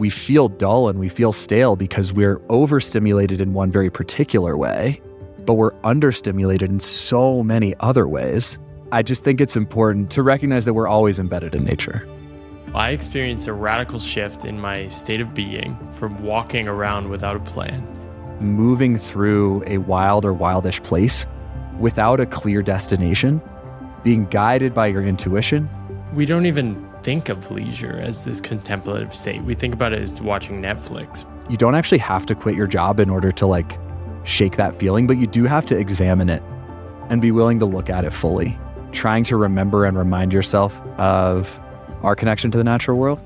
we feel dull and we feel stale because we're overstimulated in one very particular way, but we're understimulated in so many other ways. I just think it's important to recognize that we're always embedded in nature. I experienced a radical shift in my state of being from walking around without a plan. Moving through a wild or wildish place without a clear destination, being guided by your intuition. We don't even think of leisure as this contemplative state. We think about it as watching Netflix. You don't actually have to quit your job in order to shake that feeling, but you do have to examine it and be willing to look at it fully. Trying to remember and remind yourself of our connection to the natural world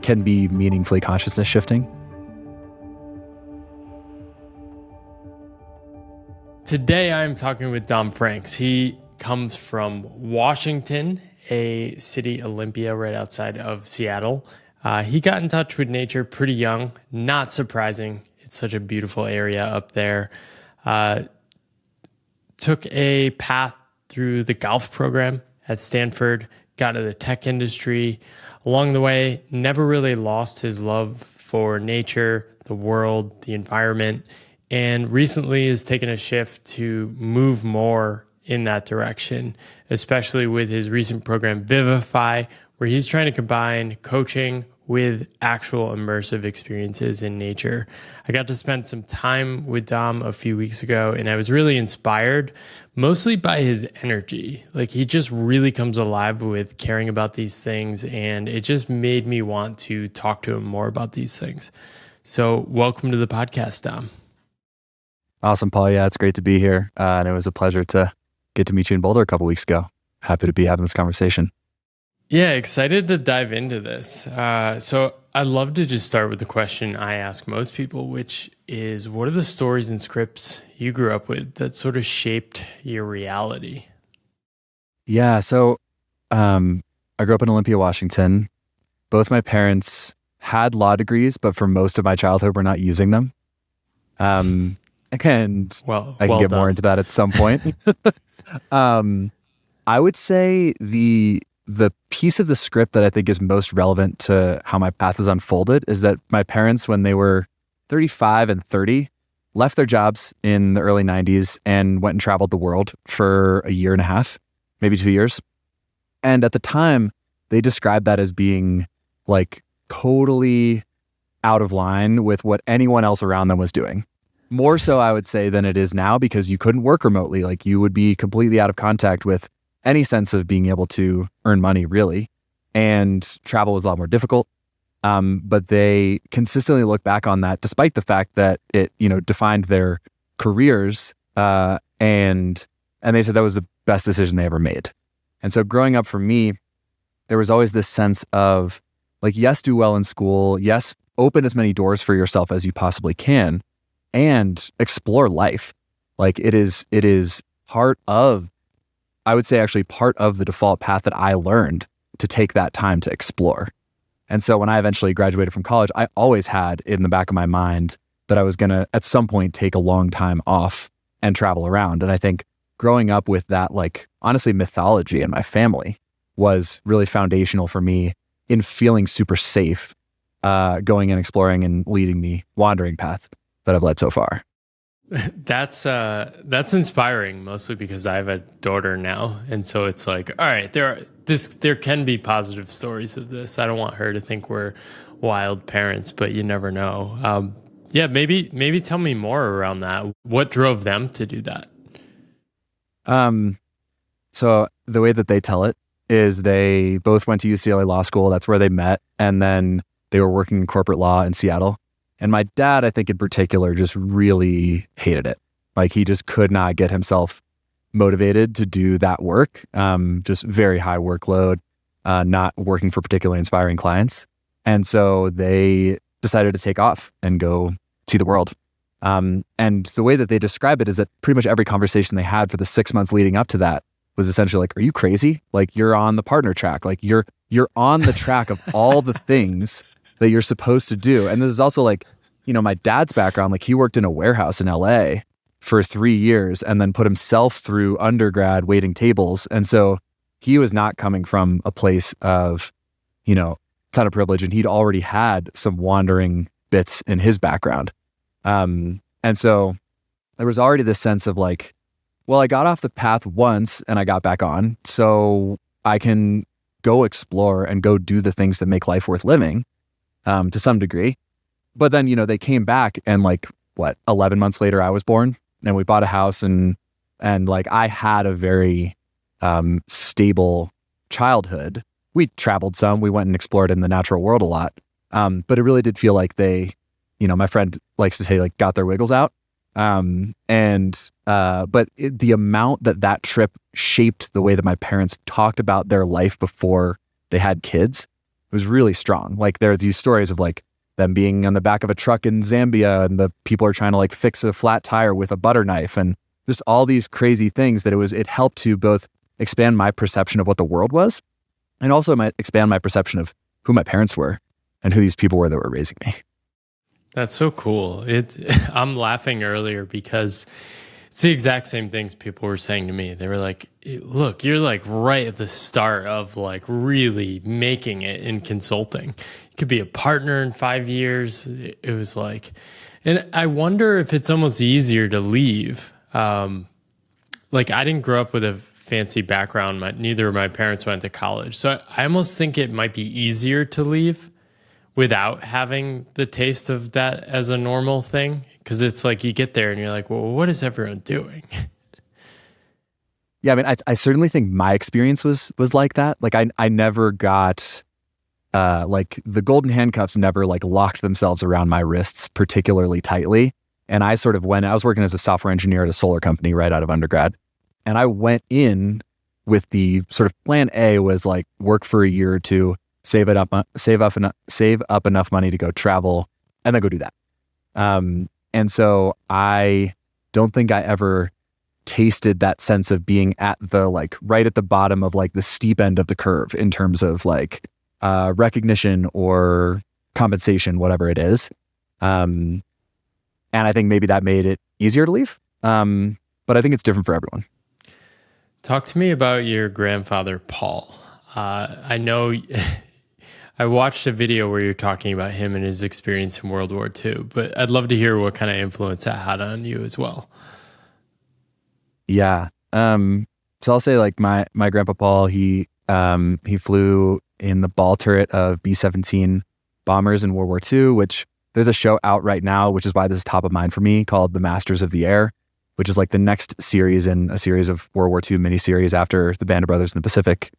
can be meaningfully consciousness shifting. Today, I'm talking with Dom Francks. He comes from Washington, a city, Olympia, right outside of Seattle. He got in touch with nature pretty young, not surprising. It's such a beautiful area up there. Took a path through the golf program at Stanford, got into the tech industry. Along the way, never really lost his love for nature, the world, the environment, and recently has taken a shift to move more in that direction, especially with his recent program, VIVIFY, where he's trying to combine coaching with actual immersive experiences in nature. I got to spend some time with Dom a few weeks ago, and I was really inspired, mostly by his energy. He just really comes alive with caring about these things, and it just made me want to talk to him more about these things. So welcome to the podcast, Dom. Awesome, Paul. Yeah, it's great to be here. And it was a pleasure to get to meet you in Boulder a couple weeks ago. Happy to be having this conversation. Yeah, excited to dive into this. So I'd love to just start with the question I ask most people, which is, what are the stories and scripts you grew up with that sort of shaped your reality? Yeah, so I grew up in Olympia, Washington. Both my parents had law degrees, but for most of my childhood, were not using them. And I can get more into that at some point. I would say the piece of the script that I think is most relevant to how my path has unfolded is that my parents, when they were 35 and 30, left their jobs in the early 90s and went and traveled the world for a year and a half, maybe 2 years. And at the time, they described that as being totally out of line with what anyone else around them was doing. More so, I would say, than it is now, because you couldn't work remotely. You would be completely out of contact with any sense of being able to earn money, really. And travel was a lot more difficult. But they consistently look back on that, despite the fact that it, defined their careers. And they said that was the best decision they ever made. And so growing up for me, there was always this sense of yes, do well in school. Yes, open as many doors for yourself as you possibly can. And explore life. It is part of, I would say actually part of the default path that I learned to take that time to explore. And so when I eventually graduated from college, I always had in the back of my mind that I was going to at some point take a long time off and travel around. And I think growing up with that, honestly, mythology in my family was really foundational for me in feeling super safe, going and exploring and leading the wandering path that I've led so far. That's inspiring, mostly because I have a daughter now, and so it's all right, there can be positive stories of this. I don't want her to think we're wild parents, but you never know. Maybe tell me more around that. What drove them to do that? So the way that they tell it is they both went to UCLA Law School. That's where they met, and then they were working in corporate law in Seattle. And my dad, I think in particular, just really hated it. He just could not get himself motivated to do that work. Just very high workload, not working for particularly inspiring clients. And so they decided to take off and go see the world. And the way that they describe it is that pretty much every conversation they had for the 6 months leading up to that was essentially are you crazy? You're on the partner track. You're on the track of all the things that you're supposed to do. And this is also my dad's background, he worked in a warehouse in LA for 3 years and then put himself through undergrad waiting tables. And so he was not coming from a place of, ton of privilege, and he'd already had some wandering bits in his background. And so there was already this sense of like, well, I got off the path once and I got back on, so I can go explore and go do the things that make life worth living, to some degree. But then, they came back, and 11 months later I was born, and we bought a house, and like I had a very stable childhood. We traveled some, we went and explored in the natural world a lot. But it really did feel like they, my friend likes to say, like, got their wiggles out. But the amount that trip shaped the way that my parents talked about their life before they had kids was really strong. Like, there are these stories of like them being on the back of a truck in Zambia, and the people are trying to like fix a flat tire with a butter knife, and just all these crazy things that it helped to both expand my perception of what the world was, and also might expand my perception of who my parents were and who these people were that were raising me. That's so cool. I'm laughing earlier because it's the exact same things people were saying to me. They were like, look, you're like right at the start of like really making it in consulting. You could be a partner in 5 years. It was like, and I wonder if it's almost easier to leave. Like, I didn't grow up with a fancy background. Neither of my parents went to college. So I almost think it might be easier to leave without having the taste of that as a normal thing. Because it's like you get there and you're like, well, what is everyone doing? Yeah, I mean, I certainly think my experience was like that. Like, I never got, like, the golden handcuffs never like locked themselves around my wrists particularly tightly. And I sort of I was working as a software engineer at a solar company right out of undergrad. And I went in with the sort of plan A was like work for a year or two, save up enough money to go travel, and then go do that. And so I don't think I ever tasted that sense of being at the like right at the bottom of like the steep end of the curve in terms of like recognition or compensation, whatever it is. And I think maybe that made it easier to leave. But I think it's different for everyone. Talk to me about your grandfather, Paul. I know I watched a video where you're talking about him and his experience in World War II, but I'd love to hear what kind of influence that had on you as well. Yeah. So I'll say like my grandpa Paul, he flew in the ball turret of B-17 bombers in World War II, which there's a show out right now, which is why this is top of mind for me, called The Masters of the Air, which is like the next series in a series of World War II miniseries after the Band of Brothers in the Pacific.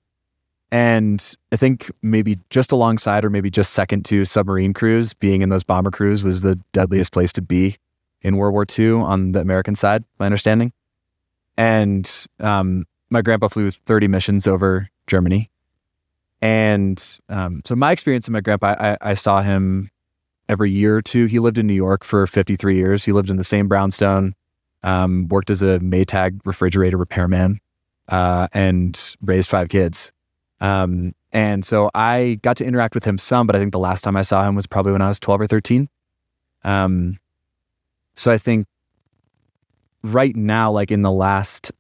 And I think maybe just alongside or maybe just second to submarine crews, being in those bomber crews was the deadliest place to be in World War II on the American side, my understanding. And my grandpa flew 30 missions over Germany. And so my experience with my grandpa, I saw him every year or two. He lived in New York for 53 years. He lived in the same brownstone, worked as a Maytag refrigerator repairman, and raised 5 kids. And so I got to interact with him some, but I think the last time I saw him was probably when I was 12 or 13. So I think right now, like in the last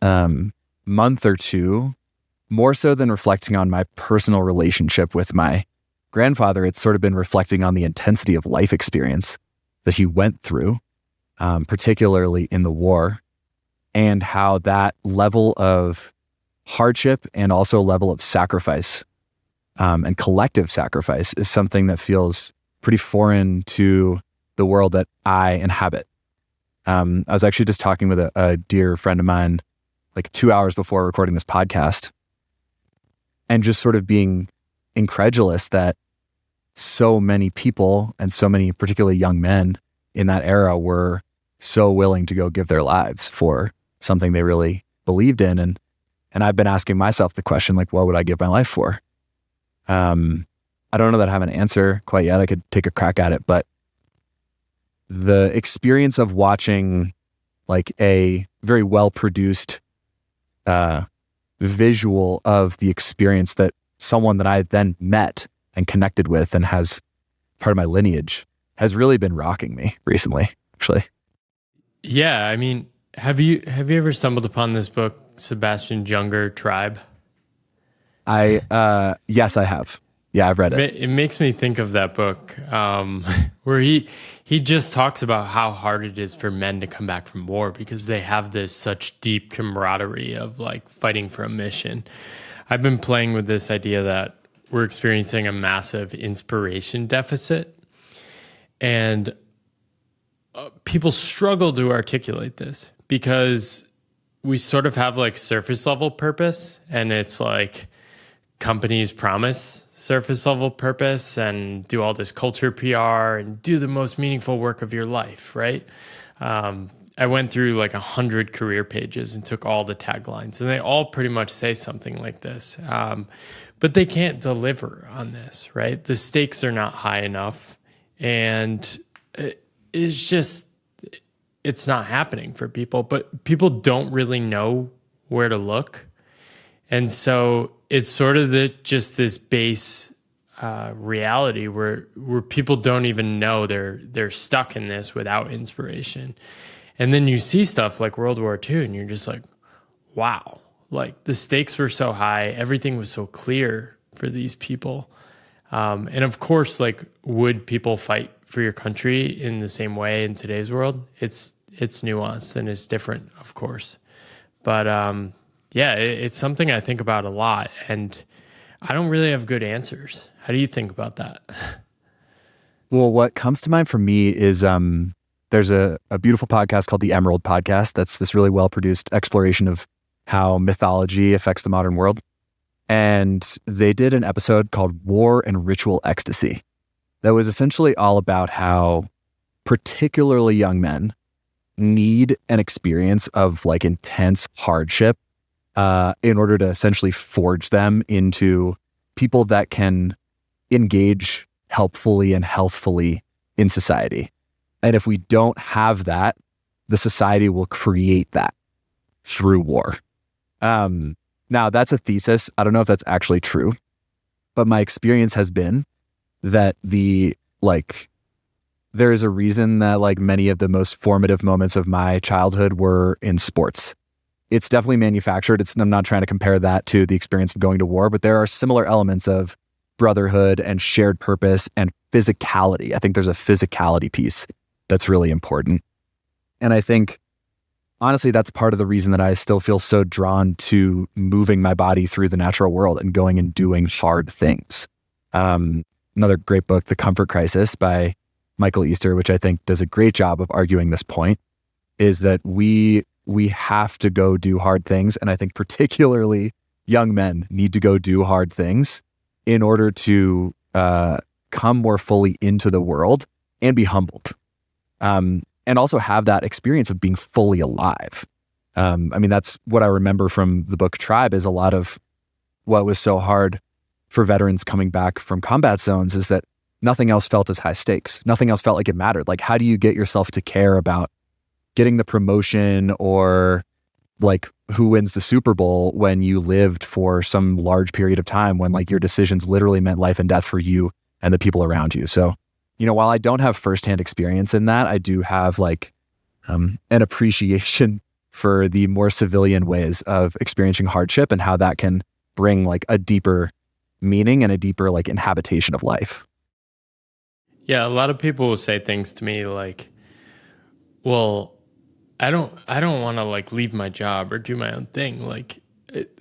month or two, more so than reflecting on my personal relationship with my grandfather, it's sort of been reflecting on the intensity of life experience that he went through, particularly in the war, and how that level of hardship and also level of sacrifice and collective sacrifice is something that feels pretty foreign to the world that I inhabit. I was actually just talking with a dear friend of mine like 2 hours before recording this podcast, and just sort of being incredulous that so many people and so many particularly young men in that era were so willing to go give their lives for something they really believed in. And I've been asking myself the question, like, what would I give my life for? I don't know that I have an answer quite yet. I could take a crack at it, but the experience of watching like a very well-produced visual of the experience that someone that I then met and connected with and has part of my lineage has really been rocking me recently, actually. Yeah, I mean, have you ever stumbled upon this book, Sebastian Junger, Tribe? Yes, I have. Yeah, I've read it. It makes me think of that book where he just talks about how hard it is for men to come back from war because they have this such deep camaraderie of like fighting for a mission. I've been playing with this idea that we're experiencing a massive inspiration deficit, and people struggle to articulate this because we sort of have like surface level purpose, and it's like companies promise surface level purpose and do all this culture PR and do the most meaningful work of your life, right? I went through like 100 career pages and took all the taglines, and they all pretty much say something like this. But they can't deliver on this, right? The stakes are not high enough, and it's not happening for people, but people don't really know where to look. And so it's sort of just this base reality where people don't even know they're stuck in this without inspiration. And then you see stuff like World War II and you're just like, wow, like the stakes were so high. Everything was so clear for these people. And of course, like, would people fight for your country in the same way in today's world? It's nuanced and it's different, of course. But yeah, it's something I think about a lot, and I don't really have good answers. How do you think about that? Well, what comes to mind for me is there's a beautiful podcast called the Emerald Podcast. That's this really well-produced exploration of how mythology affects the modern world. And they did an episode called War and Ritual Ecstasy that was essentially all about how particularly young men need an experience of like intense hardship in order to essentially forge them into people that can engage helpfully and healthfully in society. And if we don't have that, the society will create that through war. Now, that's a thesis. I don't know if that's actually true, but my experience has been that there is a reason that like many of the most formative moments of my childhood were in sports. It's definitely manufactured. I'm not trying to compare that to the experience of going to war, but there are similar elements of brotherhood and shared purpose and physicality. I think there's a physicality piece that's really important. And I think, honestly, that's part of the reason that I still feel so drawn to moving my body through the natural world and going and doing hard things. Another great book, The Comfort Crisis by Michael Easter, which I think does a great job of arguing this point, is that we have to go do hard things. And I think particularly young men need to go do hard things in order to come more fully into the world and be humbled. And also have that experience of being fully alive. I mean, that's what I remember from the book Tribe, is a lot of what was so hard for veterans coming back from combat zones is that nothing else felt as high stakes. Nothing else felt like it mattered. Like, how do you get yourself to care about getting the promotion or like who wins the Super Bowl when you lived for some large period of time when like your decisions literally meant life and death for you and the people around you? So, you know, while I don't have firsthand experience in that, I do have like an appreciation for the more civilian ways of experiencing hardship and how that can bring like a deeper meaning and a deeper like inhabitation of life. Yeah, a lot of people will say things to me like, well, I don't want to like leave my job or do my own thing. Like,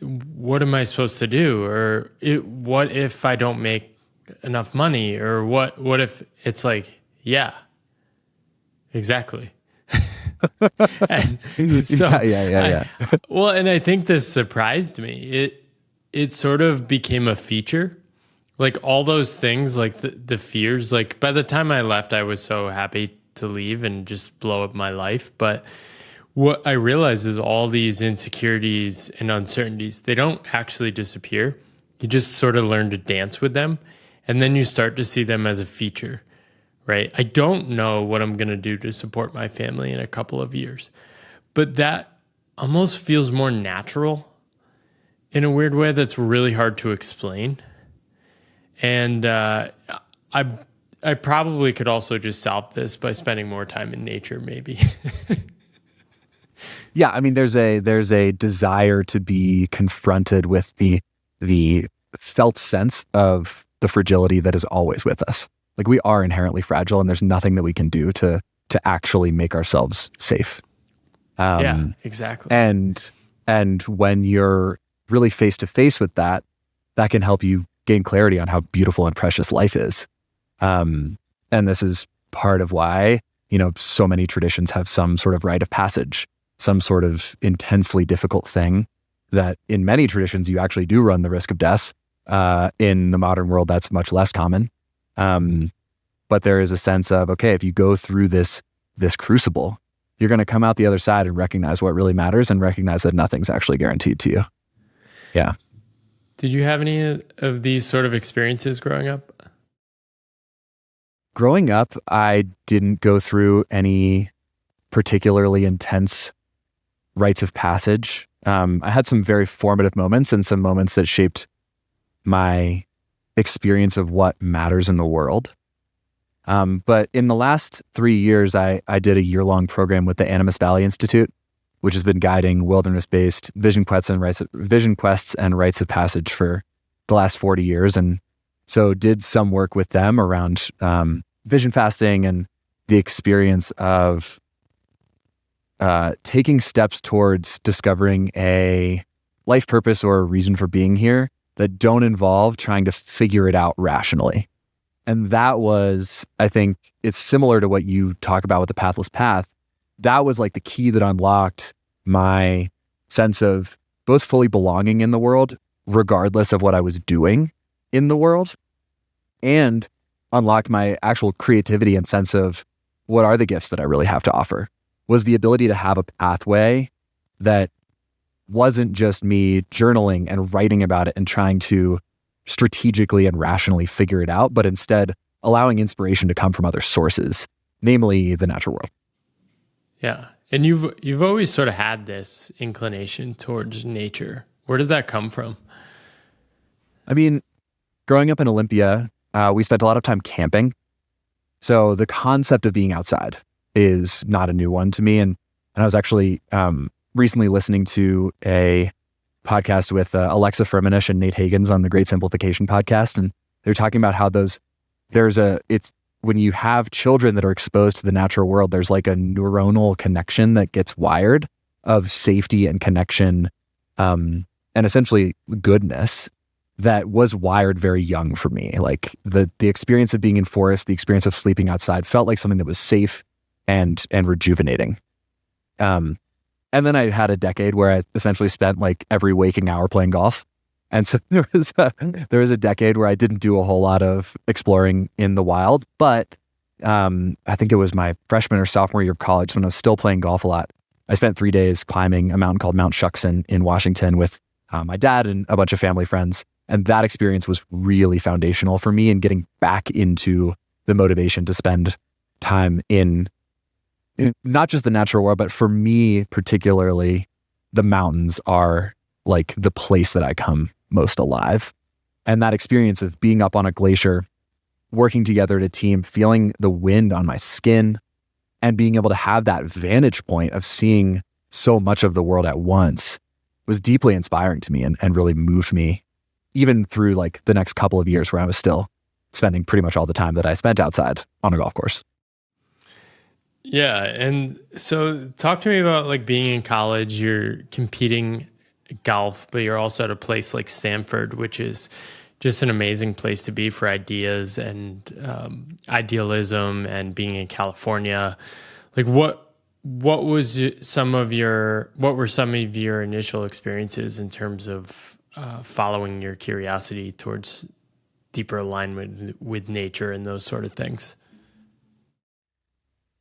what am I supposed to do? Or what if I don't make enough money? Or what if it's like, yeah, exactly. And so yeah. Well, and I think this surprised me. It sort of became a feature. Like all those things, like the fears, like by the time I left, I was so happy to leave and just blow up my life. But what I realized is all these insecurities and uncertainties, they don't actually disappear. You just sort of learn to dance with them. And then you start to see them as a feature, right? I don't know what I'm going to do to support my family in a couple of years, but that almost feels more natural in a weird way that's really hard to explain. And I probably could also just solve this by spending more time in nature, maybe. Yeah, I mean, there's a desire to be confronted with the felt sense of the fragility that is always with us. Like we are inherently fragile, and there's nothing that we can do to actually make ourselves safe. Yeah, exactly. And when you're really face to face with that, that can help you gain clarity on how beautiful and precious life is. And this is part of why, so many traditions have some sort of rite of passage, some sort of intensely difficult thing that in many traditions you actually do run the risk of death. In the modern world, that's much less common. But there is a sense of, okay, if you go through this crucible, you're going to come out the other side and recognize what really matters and recognize that nothing's actually guaranteed to you. Yeah. Did you have any of these sort of experiences growing up? Growing up, I didn't go through any particularly intense rites of passage. I had some very formative moments and some moments that shaped my experience of what matters in the world. But in the last 3 years, I did a year-long program with the Animas Valley Institute, which has been guiding wilderness-based vision quests and rites of passage for the last 40 years. And so did some work with them around vision fasting and the experience of taking steps towards discovering a life purpose or a reason for being here that don't involve trying to figure it out rationally. And that was, I think, it's similar to what you talk about with the pathless path. That was like the key that unlocked my sense of both fully belonging in the world, regardless of what I was doing in the world, and unlocked my actual creativity and sense of what are the gifts that I really have to offer, was the ability to have a pathway that wasn't just me journaling and writing about it and trying to strategically and rationally figure it out, but instead allowing inspiration to come from other sources, namely the natural world. Yeah. And you've always sort of had this inclination towards nature. Where did that come from? I mean, growing up in Olympia, we spent a lot of time camping. So the concept of being outside is not a new one to me. And I was actually recently listening to a podcast with Alexa Firmenich and Nate Hagans on the Great Simplification podcast. And they're talking about how when you have children that are exposed to the natural world, there's like a neuronal connection that gets wired of safety and connection, and essentially goodness that was wired very young for me. Like the experience of being in forest, the experience of sleeping outside felt like something that was safe and rejuvenating. And then I had a decade where I essentially spent like every waking hour playing golf. And so there was a decade where I didn't do a whole lot of exploring in the wild, but I think it was my freshman or sophomore year of college when I was still playing golf a lot. I spent 3 days climbing a mountain called Mount Shuckson in Washington with my dad and a bunch of family friends. And that experience was really foundational for me in getting back into the motivation to spend time in not just the natural world, but for me particularly, the mountains are like the place that I come most alive. And that experience of being up on a glacier, working together as a team, feeling the wind on my skin, and being able to have that vantage point of seeing so much of the world at once was deeply inspiring to me and really moved me, even through like the next couple of years where I was still spending pretty much all the time that I spent outside on a golf course. Yeah. And so talk to me about like being in college, you're competing golf, but you're also at a place like Stanford, which is just an amazing place to be for ideas and idealism, and being in California. Like what were some of your initial experiences in terms of following your curiosity towards deeper alignment with nature and those sort of things?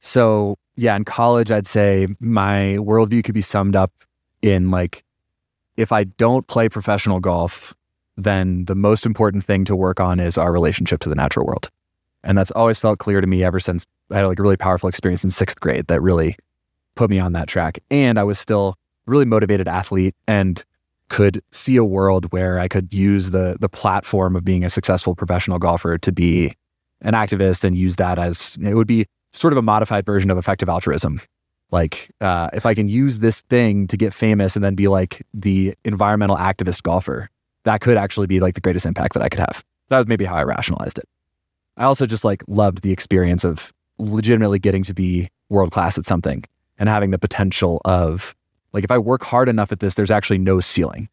So yeah, in college, I'd say my worldview could be summed up in like, if I don't play professional golf, then the most important thing to work on is our relationship to the natural world. And that's always felt clear to me ever since I had like a really powerful experience in 6th grade that really put me on that track. And I was still a really motivated athlete and could see a world where I could use the platform of being a successful professional golfer to be an activist and use that as, it would be sort of a modified version of effective altruism. Like if I can use this thing to get famous and then be like the environmental activist golfer, that could actually be like the greatest impact that I could have. That was maybe how I rationalized it. I also just like loved the experience of legitimately getting to be world class at something and having the potential of like, if I work hard enough at this, there's actually no ceiling.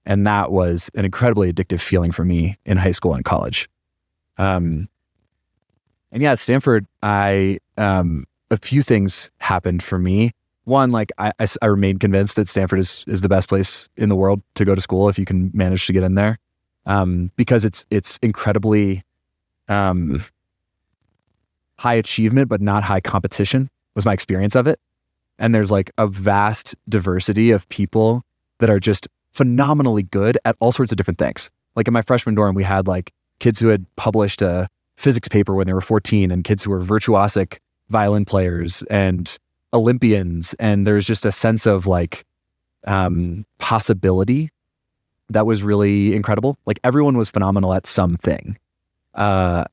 And that was an incredibly addictive feeling for me in high school and college. And yeah, at Stanford, a few things happened for me. One, like I remained convinced that Stanford is the best place in the world to go to school if you can manage to get in there, because it's incredibly high achievement, but not high competition was my experience of it. And there's like a vast diversity of people that are just phenomenally good at all sorts of different things. Like in my freshman dorm, we had like kids who had published a physics paper when they were 14 and kids who were virtuosic violin players and Olympians. And there's just a sense of like possibility that was really incredible. Like everyone was phenomenal at something. And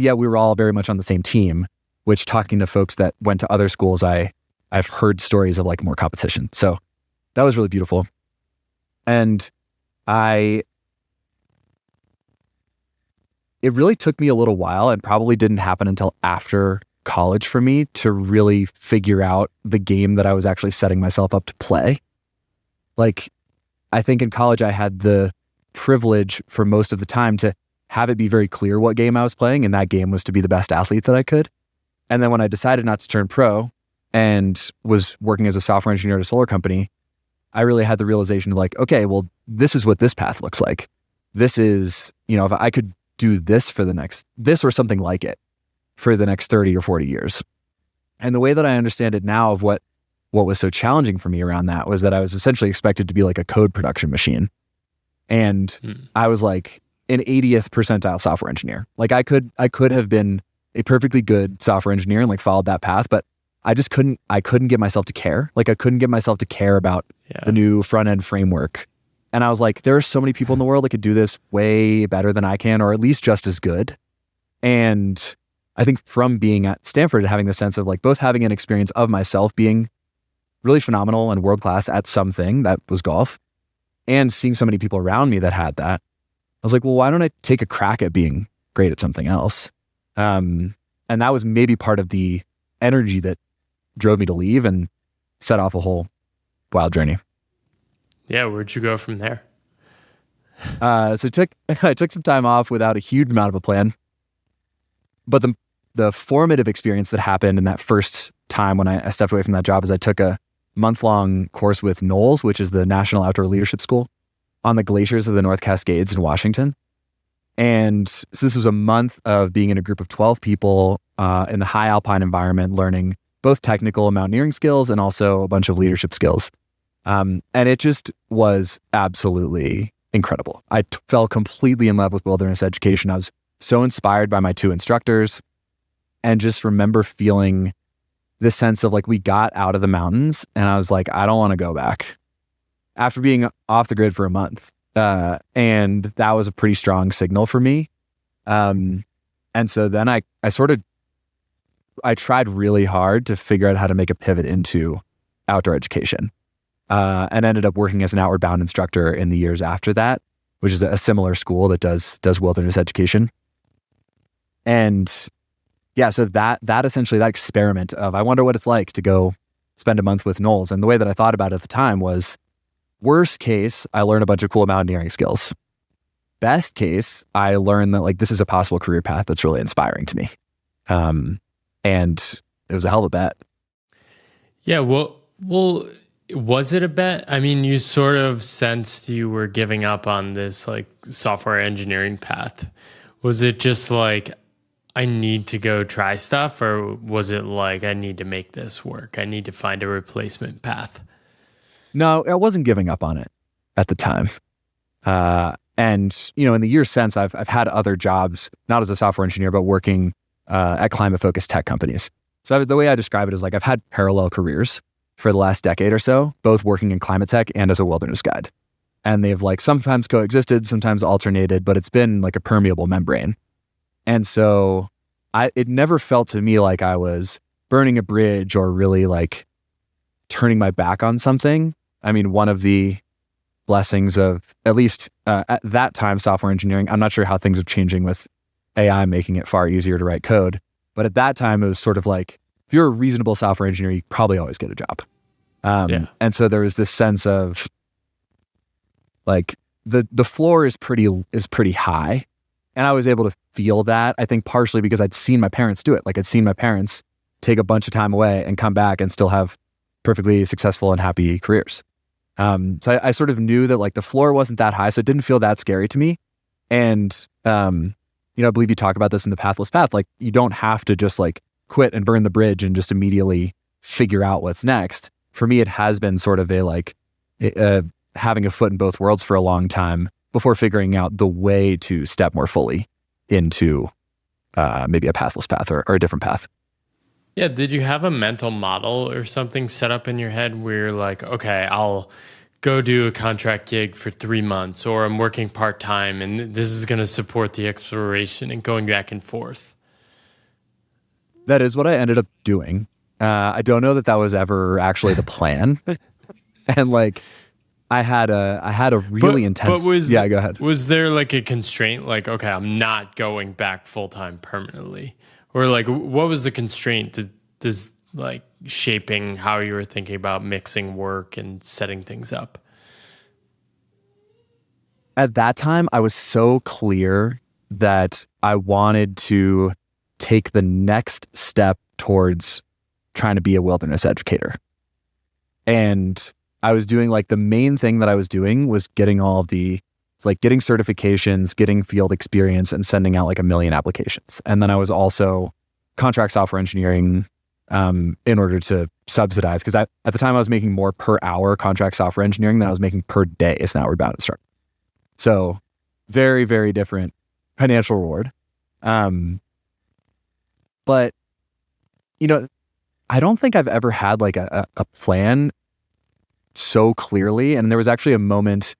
yet we were all very much on the same team, which talking to folks that went to other schools, I've heard stories of like more competition. So that was really beautiful. And it really took me a little while and probably didn't happen until after college for me to really figure out the game that I was actually setting myself up to play. Like, I think in college I had the privilege for most of the time to have it be very clear what game I was playing, and that game was to be the best athlete that I could. And then when I decided not to turn pro and was working as a software engineer at a solar company, I really had the realization of like, okay, well, this is what this path looks like. This is, if I could do this for this or something like it for the next 30 or 40 years. And the way that I understand it now of what was so challenging for me around that was that I was essentially expected to be like a code production machine. And I was like an 80th percentile software engineer. Like I could have been a perfectly good software engineer and like followed that path, but I couldn't get myself to care. Like I couldn't get myself to care about the new front end framework. And I was like, there are so many people in the world that could do this way better than I can, or at least just as good. And I think from being at Stanford, having the sense of like both having an experience of myself being really phenomenal and world-class at something that was golf, and seeing so many people around me that had that, I was like, well, why don't I take a crack at being great at something else? And that was maybe part of the energy that drove me to leave and set off a whole wild journey. Yeah, where'd you go from there? So I took some time off without a huge amount of a plan. But the formative experience that happened in that first time when I stepped away from that job is I took a month-long course with NOLS, which is the National Outdoor Leadership School, on the glaciers of the North Cascades in Washington. And so this was a month of being in a group of 12 people in the high alpine environment, learning both technical mountaineering skills and also a bunch of leadership skills. And it just was absolutely incredible. I fell completely in love with wilderness education. I was so inspired by my two instructors and just remember feeling this sense of like, we got out of the mountains and I was like, I don't want to go back after being off the grid for a month. And that was a pretty strong signal for me. And so then I tried really hard to figure out how to make a pivot into outdoor education. And ended up working as an Outward Bound instructor in the years after that, which is a similar school that does wilderness education. And yeah, so that essentially, that experiment of, I wonder what it's like to go spend a month with NOLS. And the way that I thought about it at the time was, worst case, I learn a bunch of cool mountaineering skills. Best case, I learn that like this is a possible career path that's really inspiring to me. And it was a hell of a bet. Yeah, well, was it a bet? I mean, you sort of sensed you were giving up on this like software engineering path. Was it just like, I need to go try stuff? Or was it like, I need to make this work? I need to find a replacement path? No, I wasn't giving up on it at the time. And, in the years since, I've had other jobs, not as a software engineer, but working at climate-focused tech companies. So the way I describe it is like, I've had parallel careers for the last decade or so, both working in climate tech and as a wilderness guide. And they've like sometimes coexisted, sometimes alternated, but it's been like a permeable membrane. And so it never felt to me like I was burning a bridge or really like turning my back on something. I mean, one of the blessings of at least at that time software engineering. I'm not sure how things are changing with AI making it far easier to write code, but at that time it was sort of like, if you're a reasonable software engineer, you probably always get a job. And so there was this sense of like the floor is pretty high, and I was able to feel that. I think partially because I'd seen my parents do it. Like I'd seen my parents take a bunch of time away and come back and still have perfectly successful and happy careers. So I sort of knew that like the floor wasn't that high, so it didn't feel that scary to me. And I believe you talk about this in the Pathless Path. Like you don't have to just like quit and burn the bridge and just immediately figure out what's next. For me, it has been sort of having a foot in both worlds for a long time before figuring out the way to step more fully into maybe a pathless path or a different path. Yeah. Did you have a mental model or something set up in your head where you're like, okay, I'll go do a contract gig for 3 months, or I'm working part-time and this is going to support the exploration and going back and forth? That is what I ended up doing. I don't know that was ever actually the plan. And like, I had a really intense. Yeah, go ahead. Was there like a constraint? Like, okay, I'm not going back full time permanently, or like, what was the constraint? Does like shaping how you were thinking about mixing work and setting things up? At that time, I was so clear that I wanted to take the next step towards trying to be a wilderness educator. And I was doing like the main thing that I was doing was getting getting certifications, getting field experience, and sending out like 1 million applications. And then I was also contract software engineering in order to subsidize, because at the time I was making more per hour contract software engineering than I was making per day as an outward bound instructor. So very, very different financial reward. But, I don't think I've ever had like a plan so clearly. And there was actually a moment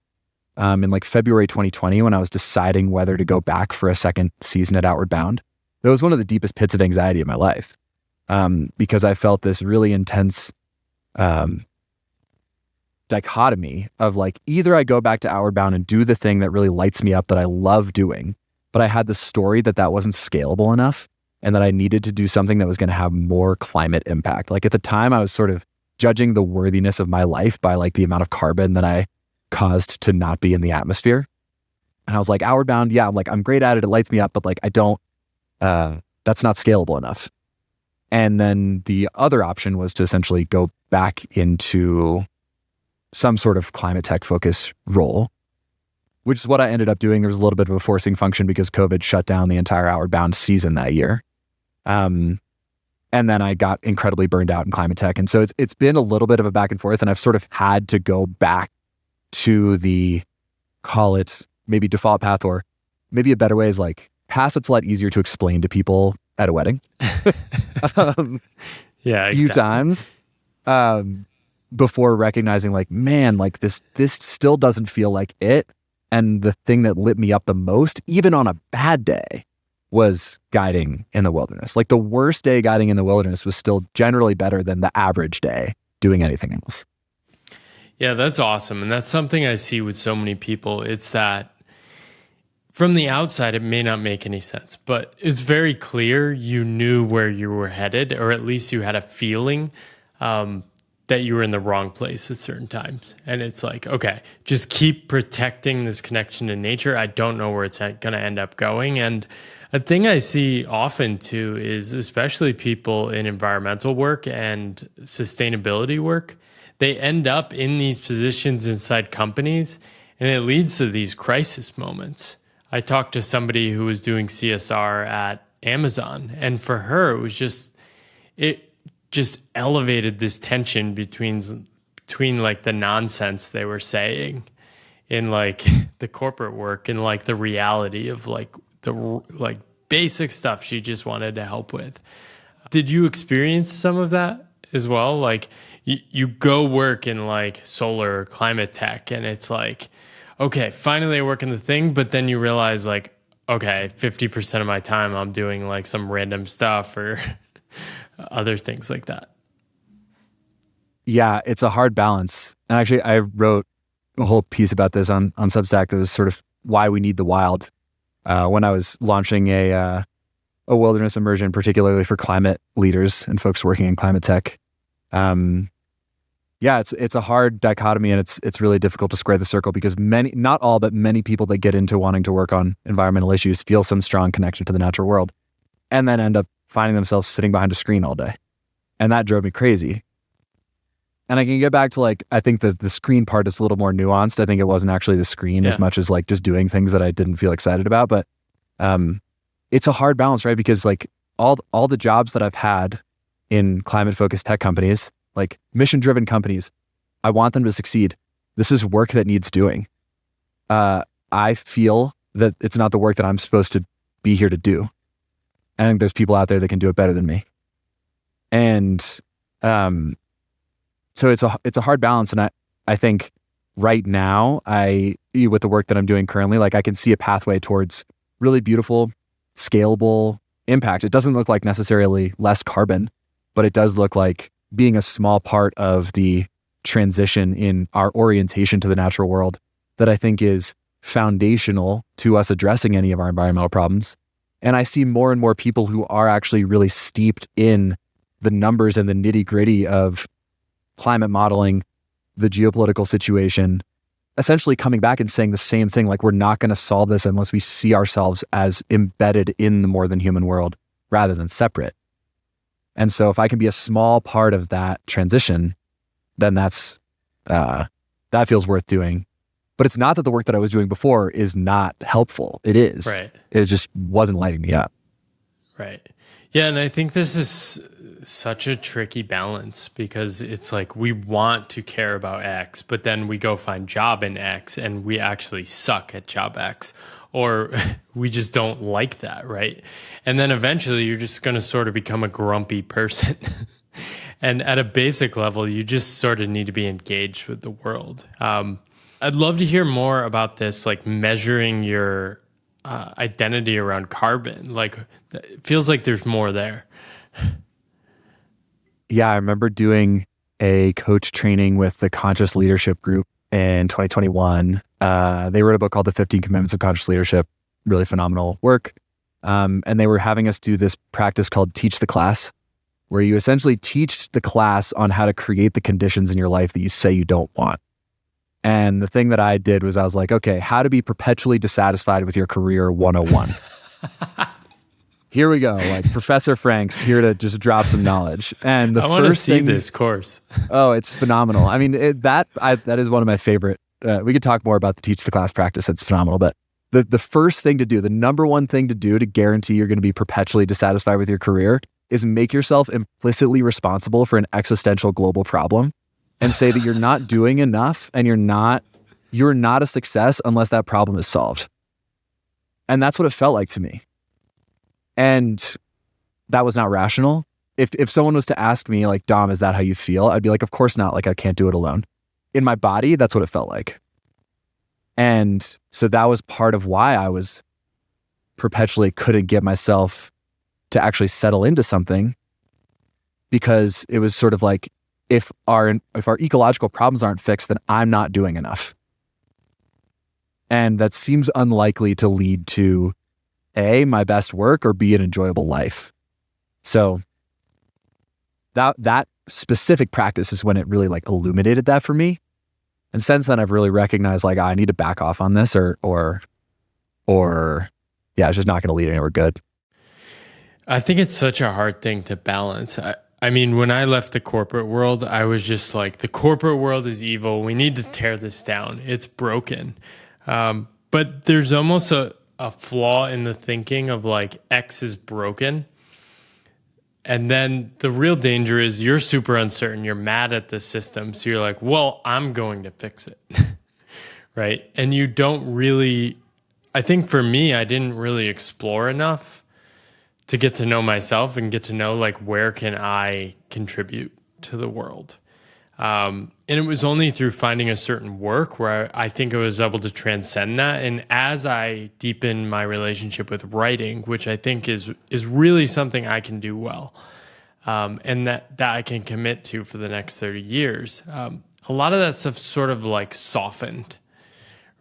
in like February 2020 when I was deciding whether to go back for a second season at Outward Bound. That was one of the deepest pits of anxiety of my life, because I felt this really intense dichotomy of like, either I go back to Outward Bound and do the thing that really lights me up that I love doing, but I had the story that wasn't scalable enough and that I needed to do something that was going to have more climate impact. Like at the time I was sort of judging the worthiness of my life by like the amount of carbon that I caused to not be in the atmosphere. And I was like, Outward Bound, yeah, I'm great at it. It lights me up, but like, I don't, that's not scalable enough. And then the other option was to essentially go back into some sort of climate tech focus role, which is what I ended up doing. There was a little bit of a forcing function because COVID shut down the entire Outward Bound season that year. And then I got incredibly burned out in climate tech. And so it's been a little bit of a back and forth, and I've sort of had to go back to the, call it maybe default path, or maybe a better way is like path that's a lot easier to explain to people at a wedding. Yeah, a few times before recognizing like, man, like this still doesn't feel like it. And the thing that lit me up the most, even on a bad day, was guiding in the wilderness. Like the worst day guiding in the wilderness was still generally better than the average day doing anything else. Yeah, that's awesome. And that's something I see with so many people. It's that from the outside, it may not make any sense, but it's very clear you knew where you were headed, or at least you had a feeling that you were in the wrong place at certain times. And it's like, okay, just keep protecting this connection to nature. I don't know where it's going to end up going. And a thing I see often too is, especially people in environmental work and sustainability work, they end up in these positions inside companies, and it leads to these crisis moments. I talked to somebody who was doing CSR at Amazon, and for her, it just elevated this tension between like the nonsense they were saying in like the corporate work and like the reality of like the like basic stuff she just wanted to help with. Did you experience some of that as well? Like you go work in like solar or climate tech, and it's like, okay, finally I work in the thing, but then you realize like, okay, 50% of my time I'm doing like some random stuff or other things like that. Yeah, it's a hard balance. And actually, I wrote a whole piece about this on Substack that was sort of why we need the wild. When I was launching a wilderness immersion, particularly for climate leaders and folks working in climate tech. It's a hard dichotomy, and it's really difficult to square the circle because not all, but many people that get into wanting to work on environmental issues feel some strong connection to the natural world and then end up finding themselves sitting behind a screen all day. And that drove me crazy. And I can get back to I think that the screen part is a little more nuanced. I think it wasn't actually the screen as much as just doing things that I didn't feel excited about. But it's a hard balance, right? Because all the jobs that I've had in climate-focused tech companies, mission-driven companies, I want them to succeed. This is work that needs doing. I feel that it's not the work that I'm supposed to be here to do. I think there's people out there that can do it better than me. And so it's a hard balance. And I think right now, with the work that I'm doing currently, I can see a pathway towards really beautiful, scalable impact. It doesn't look like necessarily less carbon, but it does look like being a small part of the transition in our orientation to the natural world that I think is foundational to us addressing any of our environmental problems. And I see more and more people who are actually really steeped in the numbers and the nitty-gritty of climate modeling, the geopolitical situation, essentially coming back and saying the same thing, we're not going to solve this unless we see ourselves as embedded in the more than human world rather than separate. And so if I can be a small part of that transition, then that feels worth doing. But it's not that the work that I was doing before is not helpful. It is. Right. It just wasn't lighting me up. Right. Yeah, and I think this is such a tricky balance because it's we want to care about X, but then we go find job in X and we actually suck at job X, or we just don't like that, right? And then eventually you're just going to sort of become a grumpy person. And at a basic level, you just sort of need to be engaged with the world. I'd love to hear more about this, measuring your identity around carbon. It feels like there's more there. Yeah, I remember doing a coach training with the Conscious Leadership Group in 2021. They wrote a book called The 15 Commitments of Conscious Leadership, really phenomenal work. And they were having us do this practice called Teach the Class, where you essentially teach the class on how to create the conditions in your life that you say you don't want. And the thing that I did was I was like, okay, how to be perpetually dissatisfied with your career 101. Here we go, Professor Francks here to just drop some knowledge. And I want to see this course. Oh, it's phenomenal. I mean, that is one of my favorite. We could talk more about the Teach the Class practice. It's phenomenal. But the first thing to do, the number one thing to do to guarantee you're going to be perpetually dissatisfied with your career is make yourself implicitly responsible for an existential global problem and say that you're not doing enough and you're not a success unless that problem is solved. And that's what it felt like to me. And that was not rational. If someone was to ask me Dom, is that how you feel? I'd be of course not. I can't do it alone. In my body, that's what it felt like. And so that was part of why I was perpetually couldn't get myself to actually settle into something, because it was sort of if our ecological problems aren't fixed, then I'm not doing enough. And that seems unlikely to lead to A, my best work, or B, an enjoyable life. So that specific practice is when it really illuminated that for me. And since then I've really recognized I need to back off on this or it's just not going to lead anywhere good. I think it's such a hard thing to balance. I mean, when I left the corporate world, I was just the corporate world is evil. We need to tear this down. It's broken. But there's almost a flaw in the thinking of X is broken. And then the real danger is you're super uncertain. You're mad at the system. So you're well, I'm going to fix it. Right. And you don't really, I think for me, I didn't really explore enough to get to know myself and get to know where can I contribute to the world. And it was only through finding a certain work where I think I was able to transcend that. And as I deepen my relationship with writing, which I think is really something I can do well, and that I can commit to for the next 30 years, a lot of that stuff sort of like softened,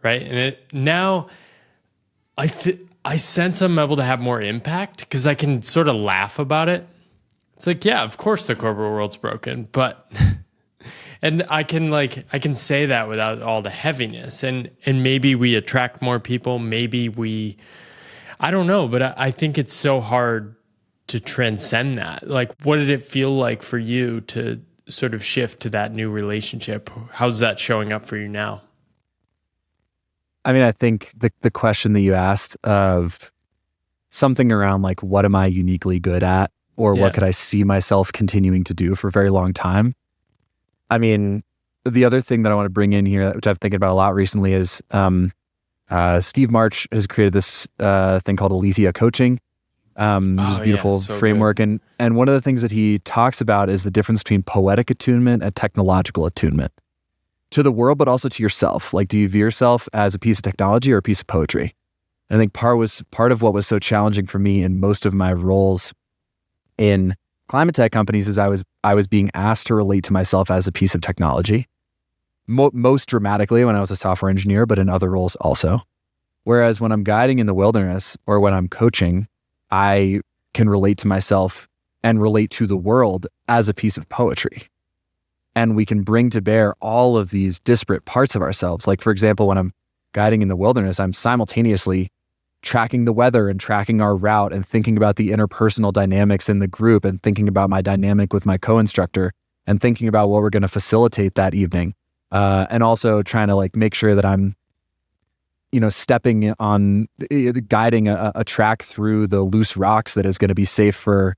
right? And now I sense I'm able to have more impact because I can sort of laugh about it. It's like, yeah, of course the corporate world's broken, but and I can say that without all the heaviness. And maybe we attract more people, I don't know, but I think it's so hard to transcend that. Like, what did it feel like for you to sort of shift to that new relationship? How's that showing up for you now? I mean, I think the question that you asked of something around like, what am I uniquely good at? Or what could I see myself continuing to do for a very long time? I mean, the other thing that I want to bring in here, which I've thinking about a lot recently, is Steve March has created this thing called Alethea Coaching, which is a beautiful framework. And one of the things that he talks about is the difference between poetic attunement and technological attunement to the world, but also to yourself. Like, do you view yourself as a piece of technology or a piece of poetry? And I think part of what was so challenging for me in most of my roles in climate tech companies is I was being asked to relate to myself as a piece of technology, most dramatically when I was a software engineer, but in other roles also. Whereas when I'm guiding in the wilderness or when I'm coaching, I can relate to myself and relate to the world as a piece of poetry. And we can bring to bear all of these disparate parts of ourselves. Like, for example, when I'm guiding in the wilderness, I'm simultaneously tracking the weather and tracking our route and thinking about the interpersonal dynamics in the group and thinking about my dynamic with my co-instructor and thinking about what we're going to facilitate that evening. And also trying to like make sure that I'm, stepping on, guiding a track through the loose rocks that is going to be safe for,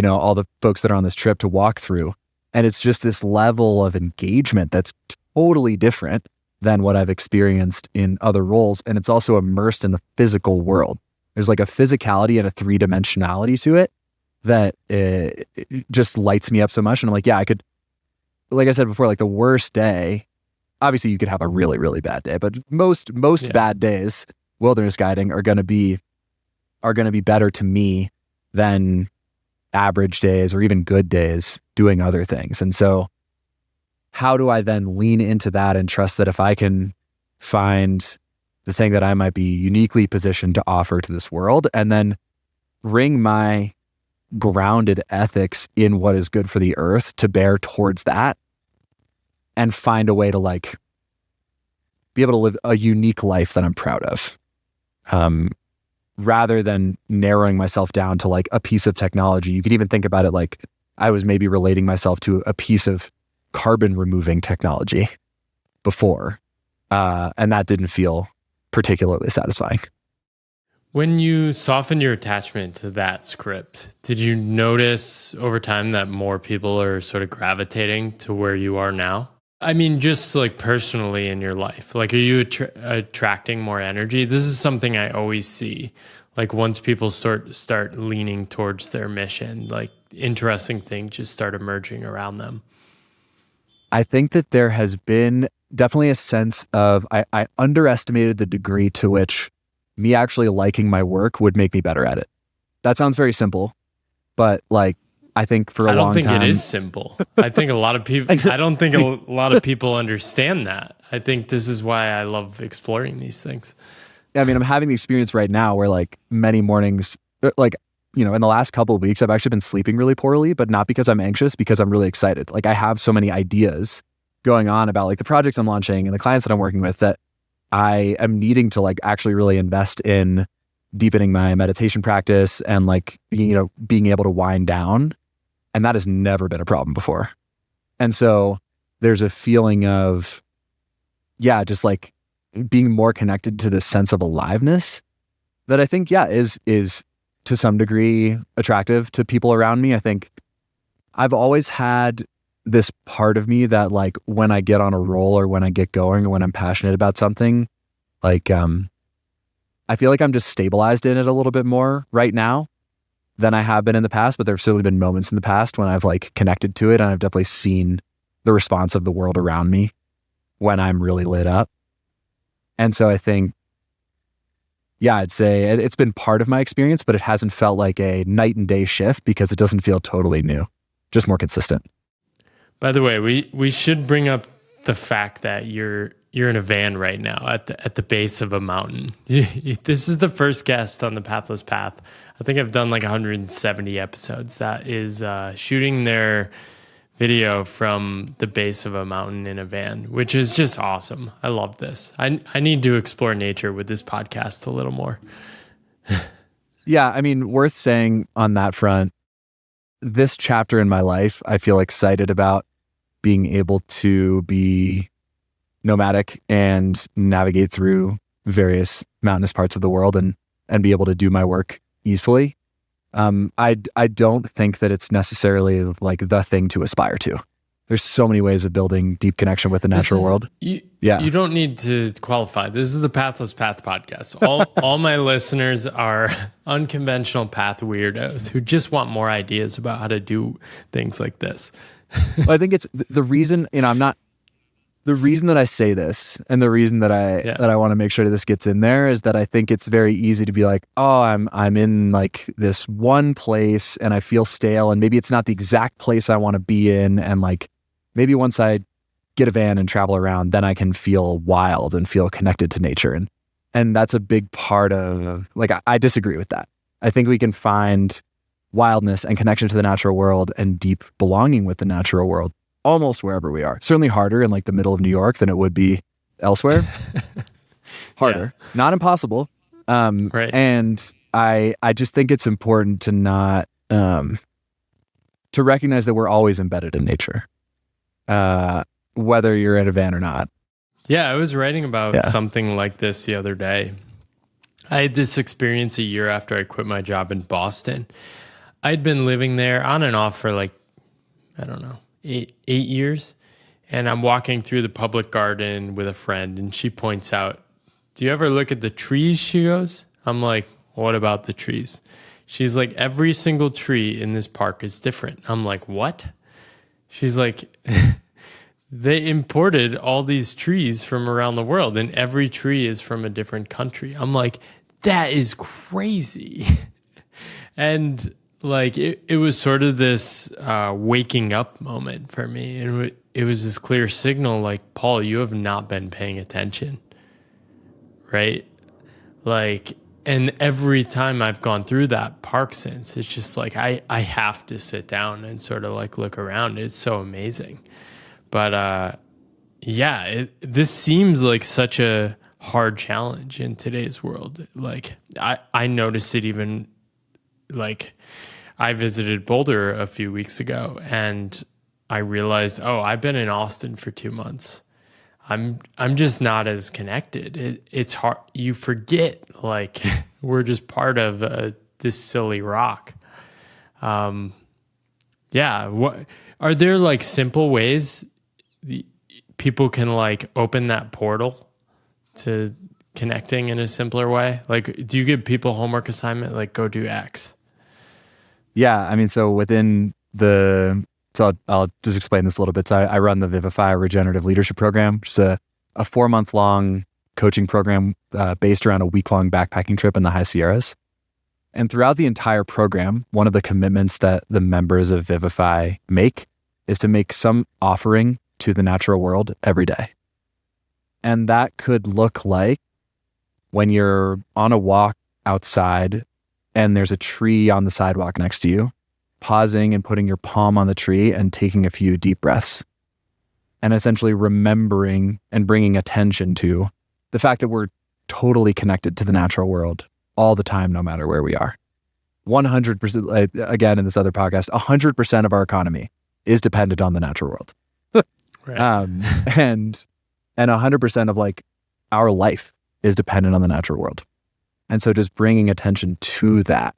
all the folks that are on this trip to walk through. And it's just this level of engagement that's totally different than what I've experienced in other roles. And it's also immersed in the physical world. There's like a physicality and a three-dimensionality to it that it just lights me up so much. And I'm like, yeah, I could, like I said before, like the worst day, obviously you could have a really, really bad day, but most bad days, wilderness guiding are going to be better to me than average days or even good days doing other things. And so how do I then lean into that and trust that if I can find the thing that I might be uniquely positioned to offer to this world and then bring my grounded ethics in what is good for the earth to bear towards that and find a way to like be able to live a unique life that I'm proud of, rather than narrowing myself down to like a piece of technology. You could even think about it like I was maybe relating myself to a piece of carbon removing technology before, and that didn't feel particularly satisfying. When you soften your attachment to that script, did you notice over time that more people are sort of gravitating to where you are now? I mean, just like personally in your life, like, are you attracting more energy? This is something I always see. Like, once people start leaning towards their mission, like interesting things just start emerging around them. I think that there has been definitely a sense of, I underestimated the degree to which me actually liking my work would make me better at it. That sounds very simple, but like, I think for a long time... I don't think it is simple. I think a lot of people, I don't think a lot of people understand that. I think this is why I love exploring these things. I mean, I'm having the experience right now where like many mornings, like, in the last couple of weeks, I've actually been sleeping really poorly, but not because I'm anxious, because I'm really excited. Like, I have so many ideas going on about like the projects I'm launching and the clients that I'm working with that I am needing to like actually really invest in deepening my meditation practice and like, being able to wind down. And that has never been a problem before. And so there's a feeling of, just like being more connected to this sense of aliveness that I think, is to some degree attractive to people around me. I think I've always had this part of me that like when I get on a roll or when I get going or when I'm passionate about something, like I feel like I'm just stabilized in it a little bit more right now than I have been in the past, but there've certainly been moments in the past when I've like connected to it and I've definitely seen the response of the world around me when I'm really lit up. And so I think, I'd say it's been part of my experience, but it hasn't felt like a night and day shift because it doesn't feel totally new, just more consistent. By the way, we should bring up the fact that you're in a van right now at the base of a mountain. This is the first guest on the Pathless Path. I think I've done like 170 episodes that is shooting their video from the base of a mountain in a van, which is just awesome. I love this. I need to explore nature with this podcast a little more. Yeah, I mean, worth saying on that front, this chapter in my life, I feel excited about being able to be nomadic and navigate through various mountainous parts of the world and be able to do my work easily. I don't think that it's necessarily like the thing to aspire to. There's so many ways of building deep connection with the natural world. You don't need to qualify. This is the Pathless Path podcast. All my listeners are unconventional path weirdos who just want more ideas about how to do things like this. Well, I think it's the reason, the reason that I say this and the reason that I want to make sure that this gets in there is that I think it's very easy to be like, oh, I'm in like this one place and I feel stale and maybe it's not the exact place I want to be in. And like, maybe once I get a van and travel around, then I can feel wild and feel connected to nature. And that's a big part of, like, I disagree with that. I think we can find wildness and connection to the natural world and deep belonging with the natural world almost wherever we are. Certainly harder in like the middle of New York than it would be elsewhere. Harder, not impossible. Right. And I just think it's important to not, to recognize that we're always embedded in nature. Whether you're in a van or not. Yeah, I was writing about something like this the other day. I had this experience a year after I quit my job in Boston. I'd been living there on and off for like, I don't know, eight years. And I'm walking through the public garden with a friend and she points out, do you ever look at the trees? She goes. I'm like, what about the trees? She's like, every single tree in this park is different. I'm like, what? She's like, they imported all these trees from around the world and every tree is from a different country. I'm like, that is crazy. And like, it was sort of this waking up moment for me. And it was this clear signal like, Paul, you have not been paying attention, right? Like, and every time I've gone through that park since, it's just like, I have to sit down and sort of like look around. It's so amazing. But this seems like such a hard challenge in today's world. Like I noticed it even like I visited Boulder a few weeks ago and I realized, oh, I've been in Austin for 2 months. I'm just not as connected. It's hard. You forget like we're just part of this silly rock. What are there like simple ways people can like open that portal to connecting in a simpler way? Like, do you give people homework assignment like go do X? Yeah, I mean, so I'll just explain this a little bit. So I run the VIVIFY Regerative Leadership Program, which is a 4-month-long coaching program based around a week-long backpacking trip in the High Sierras. And throughout the entire program, one of the commitments that the members of VIVIFY make is to make some offering to the natural world every day. And that could look like when you're on a walk outside and there's a tree on the sidewalk next to you, pausing and putting your palm on the tree and taking a few deep breaths and essentially remembering and bringing attention to the fact that we're totally connected to the natural world all the time, no matter where we are. 100%, again, in this other podcast, 100% of our economy is dependent on the natural world. Right. And 100% of like our life is dependent on the natural world. And so just bringing attention to that.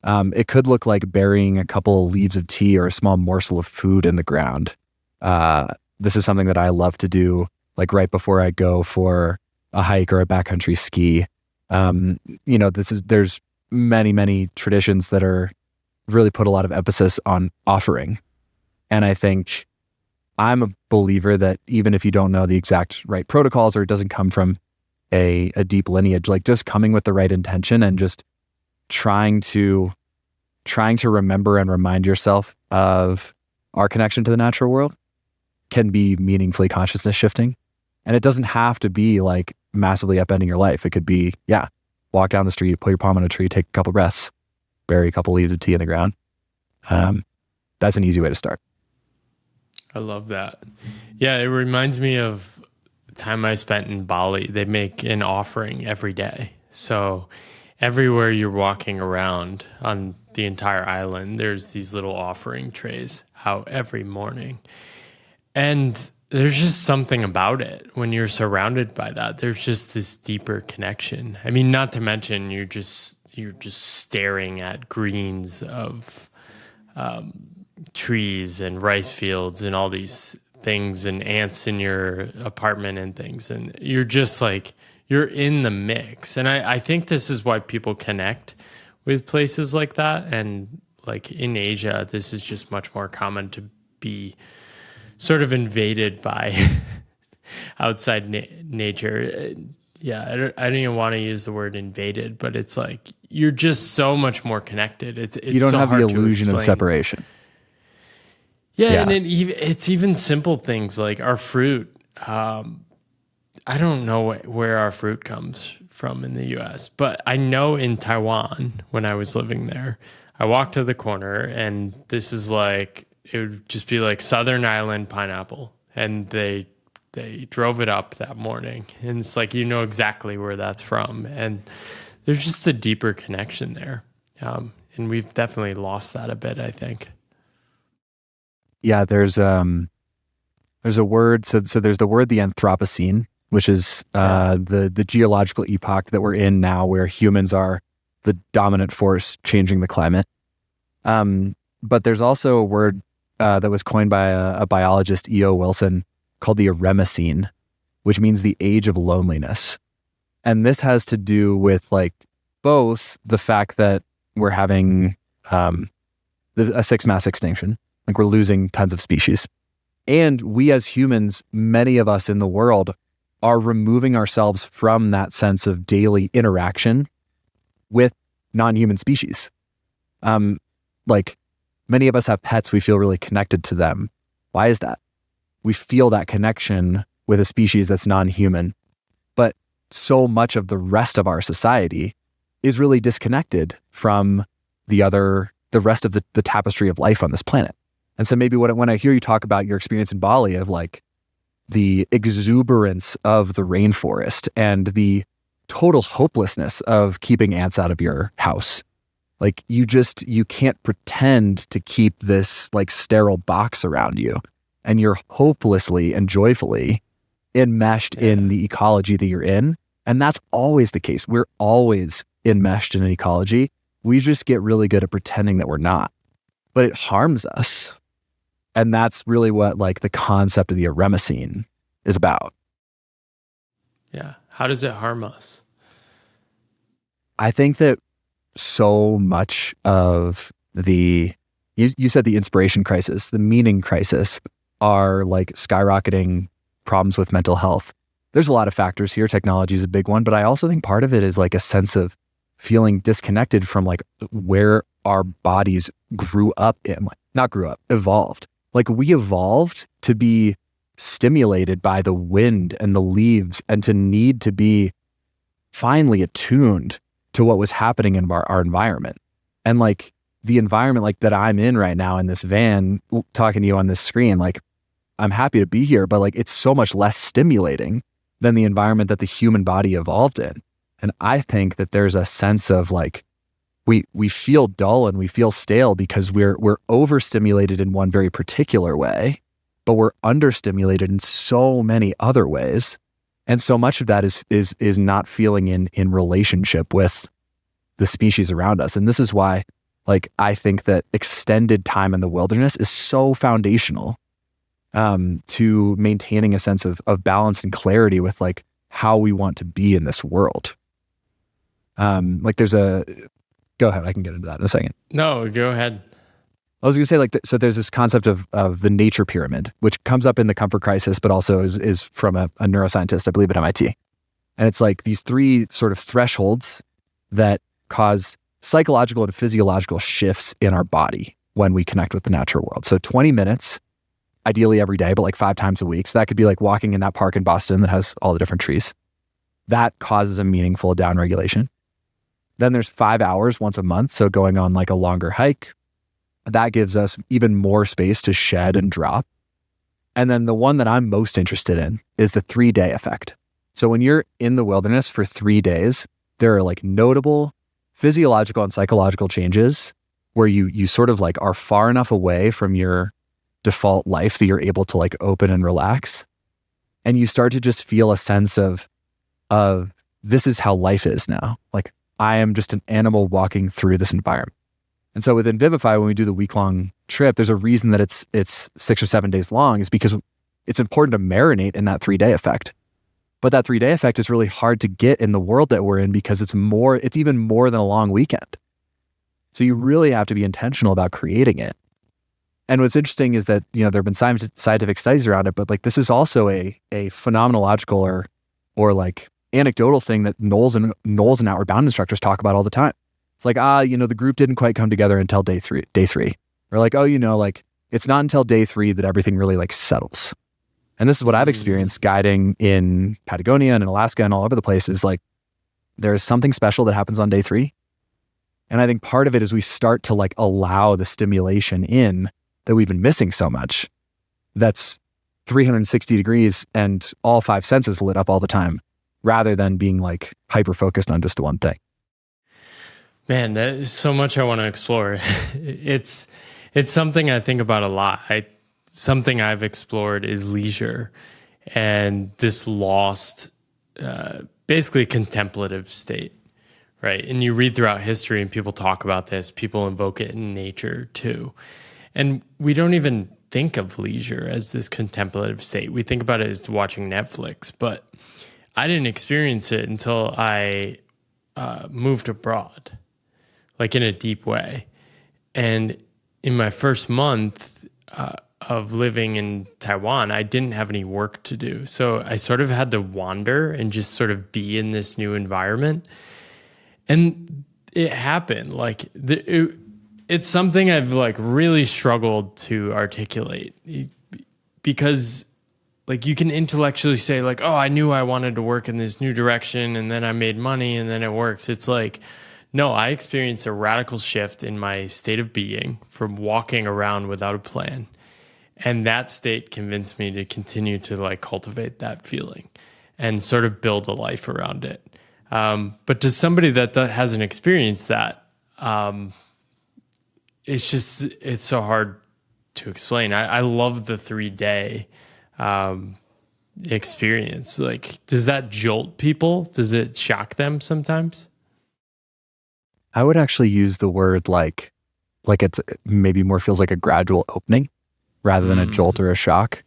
It could look like burying a couple of leaves of tea or a small morsel of food in the ground. This is something that I love to do, like right before I go for a hike or a backcountry ski. There's many traditions that are really put a lot of emphasis on offering. And I think I'm a believer that even if you don't know the exact right protocols or it doesn't come from a deep lineage, like just coming with the right intention and just trying to remember and remind yourself of our connection to the natural world can be meaningfully consciousness shifting. And it doesn't have to be like massively upending your life. It could be, walk down the street, put your palm on a tree, take a couple breaths, bury a couple leaves of tea in the ground. That's an easy way to start. I love that. Yeah, it reminds me of the time I spent in Bali. They make an offering every day. So everywhere you're walking around on the entire island, there's these little offering trays out every morning. And there's just something about it when you're surrounded by that. There's just this deeper connection. I mean, not to mention you're just staring at greens of trees and rice fields and all these things and ants in your apartment and things. And you're just like, you're in the mix. And I think this is why people connect with places like that. And like in Asia, this is just much more common to be sort of invaded by outside nature. Yeah, I don't even want to use the word invaded, but it's like you're just so much more connected. It's you don't so have the hard to illusion of explain. separation. Yeah, and it's even simple things like our fruit. I don't know where our fruit comes from in the U.S., but I know in Taiwan, when I was living there, I walked to the corner and this is like, it would just be like Southern Island pineapple. And they drove it up that morning. And it's like, you know exactly where that's from. And there's just a deeper connection there. And we've definitely lost that a bit, I think. Yeah, there's a word. So there's the word the Anthropocene, which is the geological epoch that we're in now, where humans are the dominant force changing the climate. But there's also a word that was coined by a biologist, E.O. Wilson, called the Eremocene, which means the age of loneliness. And this has to do with like both the fact that we're having a sixth mass extinction, like we're losing tons of species. And we as humans, many of us in the world, are removing ourselves from that sense of daily interaction with non-human species. Like many of us have pets, we feel really connected to them. Why is that? We feel that connection with a species that's non-human, but so much of the rest of our society is really disconnected from the rest of the tapestry of life on this planet. And so maybe when I hear you talk about your experience in Bali of like the exuberance of the rainforest and the total hopelessness of keeping ants out of your house, like you can't pretend to keep this like sterile box around you, and you're hopelessly and joyfully enmeshed in the ecology that you're in. And that's always the case. We're always enmeshed in an ecology. We just get really good at pretending that we're not, but it harms us. And that's really what like the concept of the Eremocene is about. Yeah. How does it harm us? I think that so much of you said the inspiration crisis, the meaning crisis are like skyrocketing problems with mental health. There's a lot of factors here. Technology is a big one, but I also think part of it is like a sense of feeling disconnected from like where our bodies evolved. Like we evolved to be stimulated by the wind and the leaves and to need to be finely attuned to what was happening in our environment. And like the environment like that I'm in right now in this van talking to you on this screen, like I'm happy to be here, but like it's so much less stimulating than the environment that the human body evolved in. And I think that there's a sense of like we feel dull and we feel stale because we're overstimulated in one very particular way, but we're understimulated in so many other ways. And so much of that is not feeling in relationship with the species around us. And this is why like I think that extended time in the wilderness is so foundational to maintaining a sense of balance and clarity with like how we want to be in this world. Like go ahead, I can get into that in a second. No, go ahead. I was going to say like, so there's this concept of the nature pyramid, which comes up in the comfort crisis, but also is from a neuroscientist, I believe at MIT. And it's like these three sort of thresholds that cause psychological and physiological shifts in our body when we connect with the natural world. So 20 minutes ideally every day, but like 5 times a week. So that could be like walking in that park in Boston that has all the different trees. That causes a meaningful downregulation. Then there's 5 hours once a month. So going on like a longer hike, that gives us even more space to shed and drop. And then the one that I'm most interested in is the 3-day effect. So when you're in the wilderness for 3 days, there are like notable physiological and psychological changes where you sort of like are far enough away from your default life that you're able to like open and relax. And you start to just feel a sense of this is how life is now. Like I am just an animal walking through this environment. And so within VIVIFY, when we do the week-long trip, there's a reason that it's 6 or 7 days long, is because it's important to marinate in that 3-day effect. But that 3-day effect is really hard to get in the world that we're in because it's even more than a long weekend. So you really have to be intentional about creating it. And what's interesting is that, there have been scientific studies around it, but like this is also a phenomenological or like anecdotal thing that NOLS and outward bound instructors talk about all the time. It's like, the group didn't quite come together until day three. Or like, like it's not until day 3 that everything really like settles. And this is what I've experienced guiding in Patagonia and in Alaska and all over the place, is like, there is something special that happens on day 3. And I think part of it is we start to like allow the stimulation in that we've been missing so much. That's 360 degrees and all 5 senses lit up all the time, rather than being like hyper-focused on just the one thing. Man, there's so much I want to explore. It's something I think about a lot. Something I've explored is leisure and this lost, basically contemplative state, right? And you read throughout history and people talk about this, people invoke it in nature too. And we don't even think of leisure as this contemplative state. We think about it as watching Netflix, but I didn't experience it until I moved abroad, like in a deep way. And in my first month of living in Taiwan, I didn't have any work to do. So I sort of had to wander and just sort of be in this new environment. And it happened. Like it's something I've like really struggled to articulate, because like you can intellectually say like, oh, I knew I wanted to work in this new direction and then I made money and then it works. It's like, no, I experienced a radical shift in my state of being from walking around without a plan. And that state convinced me to continue to like cultivate that feeling and sort of build a life around it. But to somebody that hasn't experienced that, it's so hard to explain. I love the 3-day experience. Like, does that jolt people? Does it shock them sometimes? I would actually use the word like it's maybe more feels like a gradual opening rather than a jolt or a shock.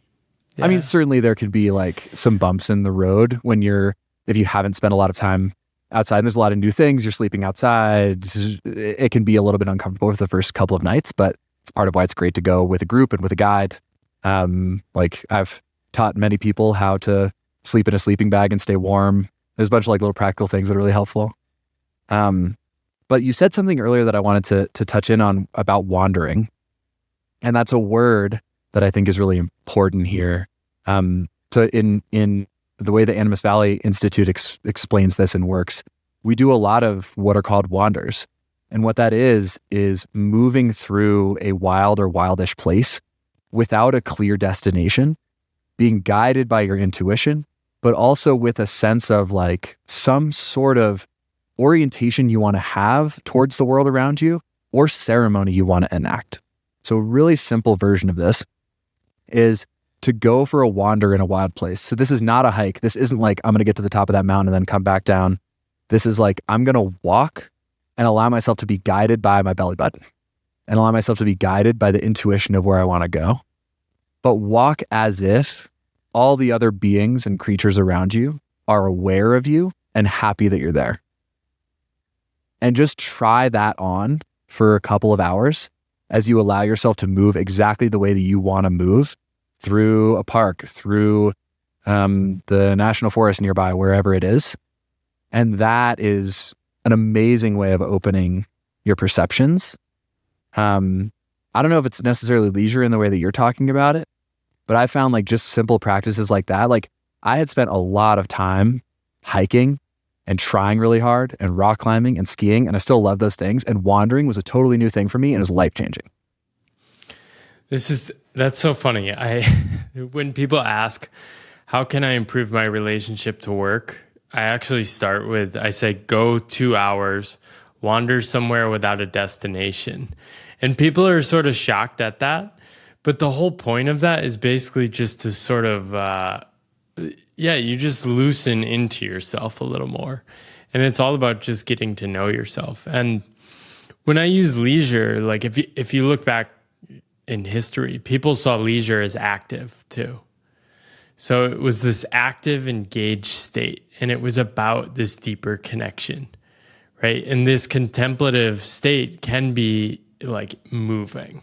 Yeah. I mean, certainly there could be like some bumps in the road if you haven't spent a lot of time outside and there's a lot of new things, you're sleeping outside. It can be a little bit uncomfortable for the first couple of nights, but it's part of why it's great to go with a group and with a guide. Like I've taught many people how to sleep in a sleeping bag and stay warm. There's a bunch of like little practical things that are really helpful. But you said something earlier that I wanted to touch in on about wandering. And that's a word that I think is really important here. So in the way the Animas Valley Institute explains this and works, we do a lot of what are called wanders. And what that is moving through a wild or wildish place without a clear destination, being guided by your intuition, but also with a sense of like some sort of orientation you want to have towards the world around you or ceremony you want to enact. So a really simple version of this is to go for a wander in a wild place. So this is not a hike. This isn't like I'm going to get to the top of that mountain and then come back down. This is like I'm going to walk and allow myself to be guided by my belly button and allow myself to be guided by the intuition of where I want to go. But walk as if all the other beings and creatures around you are aware of you and happy that you're there. And just try that on for a couple of hours as you allow yourself to move exactly the way that you want to move through a park, through the national forest nearby, wherever it is. And that is an amazing way of opening your perceptions. I don't know if it's necessarily leisure in the way that you're talking about it, But I found like just simple practices like that. Like I had spent a lot of time hiking and trying really hard and rock climbing and skiing, and I still love those things. And wandering was a totally new thing for me and it was life-changing. That's so funny. When people ask, how can I improve my relationship to work? I actually start with, I say, go 2 hours, wander somewhere without a destination. And people are sort of shocked at that. But the whole point of that is basically just to sort of, you just loosen into yourself a little more. And it's all about just getting to know yourself. And when I use leisure, like if you look back in history, people saw leisure as active too. So it was this active, engaged state, and it was about this deeper connection, right? And this contemplative state can be like moving.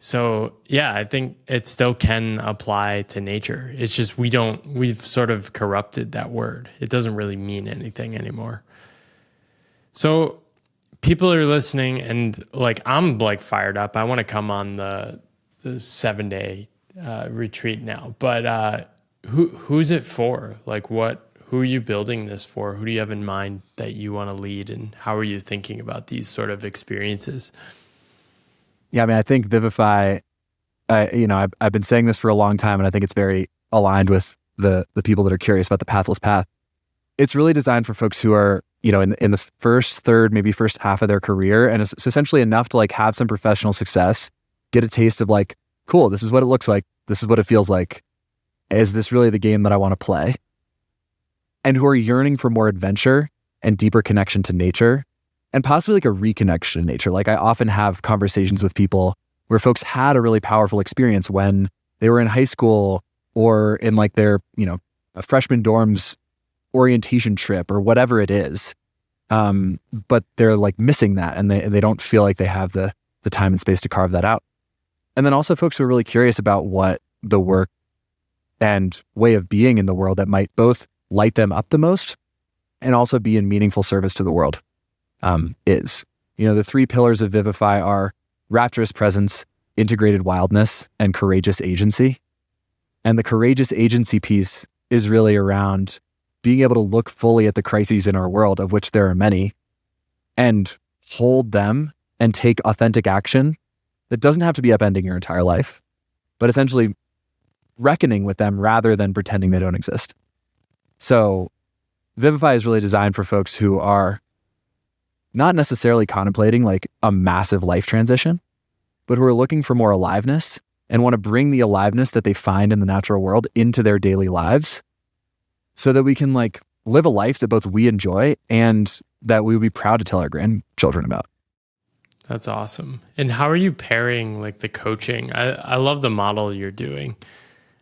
So yeah, I think it still can apply to nature. It's just we've sort of corrupted that word. It doesn't really mean anything anymore. So people are listening and like, I'm like fired up. I want to come on the 7-day retreat now, but who's it for? Like who are you building this for? Who do you have in mind that you want to lead, and how are you thinking about these sort of experiences? Yeah, I mean, I think Vivify, I've been saying this for a long time, and I think it's very aligned with the people that are curious about the pathless path. It's really designed for folks who are, in the first third, maybe first half of their career, and it's essentially enough to like have some professional success, get a taste of like, cool, this is what it looks like, this is what it feels like. Is this really the game that I want to play? And who are yearning for more adventure and deeper connection to nature, and possibly like a reconnection to nature. Like I often have conversations with people where folks had a really powerful experience when they were in high school or in like their, a freshman dorm's orientation trip or whatever it is. But they're like missing that, and they don't feel like they have the time and space to carve that out. And then also folks who are really curious about what the work and way of being in the world that might both light them up the most and also be in meaningful service to the world is. The 3 pillars of Vivify are rapturous presence, integrated wildness, and courageous agency. And the courageous agency piece is really around being able to look fully at the crises in our world, of which there are many, and hold them and take authentic action that doesn't have to be upending your entire life, but essentially reckoning with them rather than pretending they don't exist. So Vivify is really designed for folks who are not necessarily contemplating like a massive life transition, but who are looking for more aliveness and want to bring the aliveness that they find in the natural world into their daily lives so that we can like live a life that both we enjoy and that we would be proud to tell our grandchildren about. That's awesome. And how are you pairing like the coaching? I love the model you're doing.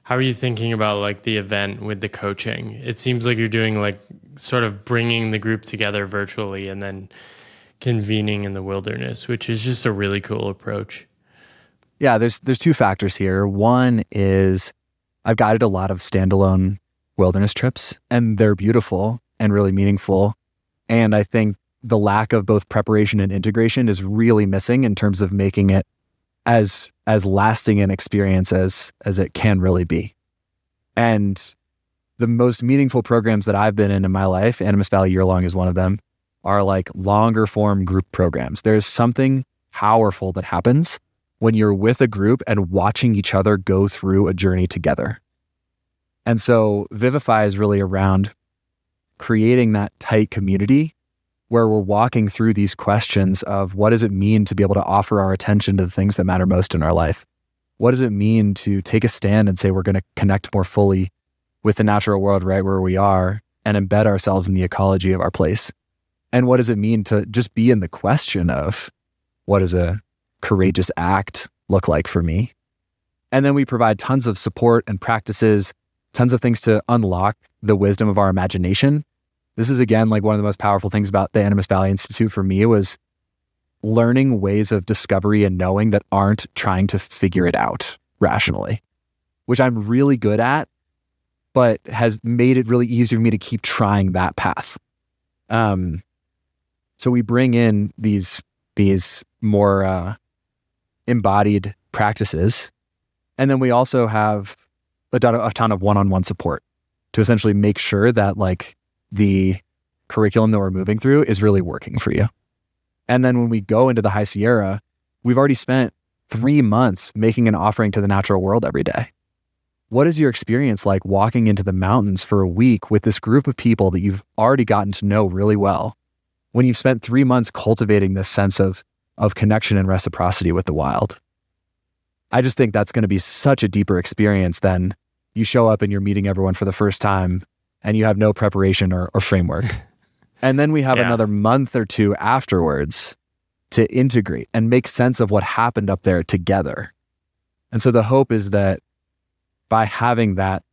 How are you thinking about like the event with the coaching? It seems like you're doing like sort of bringing the group together virtually and then convening in the wilderness, which is just a really cool approach. Yeah, there's 2 factors here. One is I've guided a lot of standalone wilderness trips, and they're beautiful and really meaningful. And I think the lack of both preparation and integration is really missing in terms of making it as lasting an experience as it can really be. And the most meaningful programs that I've been in my life, Animas Valley Year Long is one of them, are like longer form group programs. There's something powerful that happens when you're with a group and watching each other go through a journey together. And so Vivify is really around creating that tight community where we're walking through these questions of what does it mean to be able to offer our attention to the things that matter most in our life? What does it mean to take a stand and say we're going to connect more fully with the natural world right where we are and embed ourselves in the ecology of our place? And what does it mean to just be in the question of what does a courageous act look like for me? And then we provide tons of support and practices, tons of things to unlock the wisdom of our imagination. This is, again, like one of the most powerful things about the Animas Valley Institute for me was learning ways of discovery and knowing that aren't trying to figure it out rationally, which I'm really good at, but has made it really easy for me to keep trying that path. So we bring in these more embodied practices And then we also have a ton of one-on-one support to essentially make sure that like the curriculum that we're moving through is really working for you. And then when we go into the High Sierra, we've already spent 3 months making an offering to the natural world every day. What is your experience like walking into the mountains for a week with this group of people that you've already gotten to know really well, when you've spent 3 months cultivating this sense of connection and reciprocity with the wild? I just think that's going to be such a deeper experience than you show up and you're meeting everyone for the first time and you have no preparation or framework. And then we have another month or two afterwards to integrate and make sense of what happened up there together. And so the hope is that by having that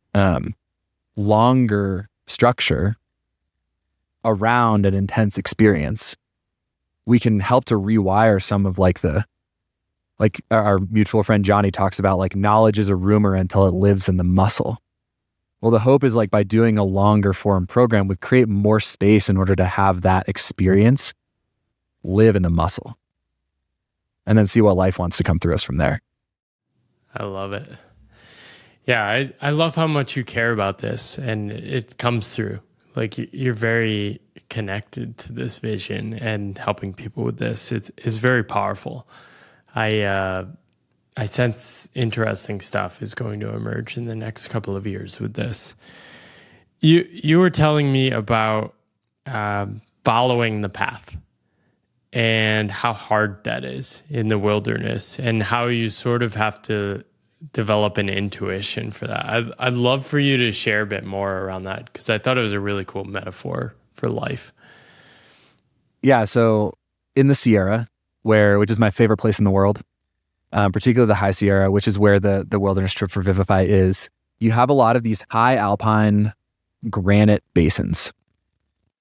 longer structure around an intense experience, we can help to rewire some of like our mutual friend Johnny talks about, like, knowledge is a rumor until it lives in the muscle. Well, the hope is like by doing a longer form program, we create more space in order to have that experience live in the muscle and then see what life wants to come through us from there. I love it. Yeah, I love how much you care about this, and it comes through. Like, you're very connected to this vision, and helping people with this is very powerful. I sense interesting stuff is going to emerge in the next couple of years with this. You were telling me about following the path and how hard that is in the wilderness, and how you sort of have to develop an intuition for that. I'd love for you to share a bit more around that, because I thought it was a really cool metaphor for life. Yeah, so in the Sierra, which is my favorite place in the world, particularly the High Sierra, which is where the wilderness trip for VIVIFY is, you have a lot of these high alpine granite basins.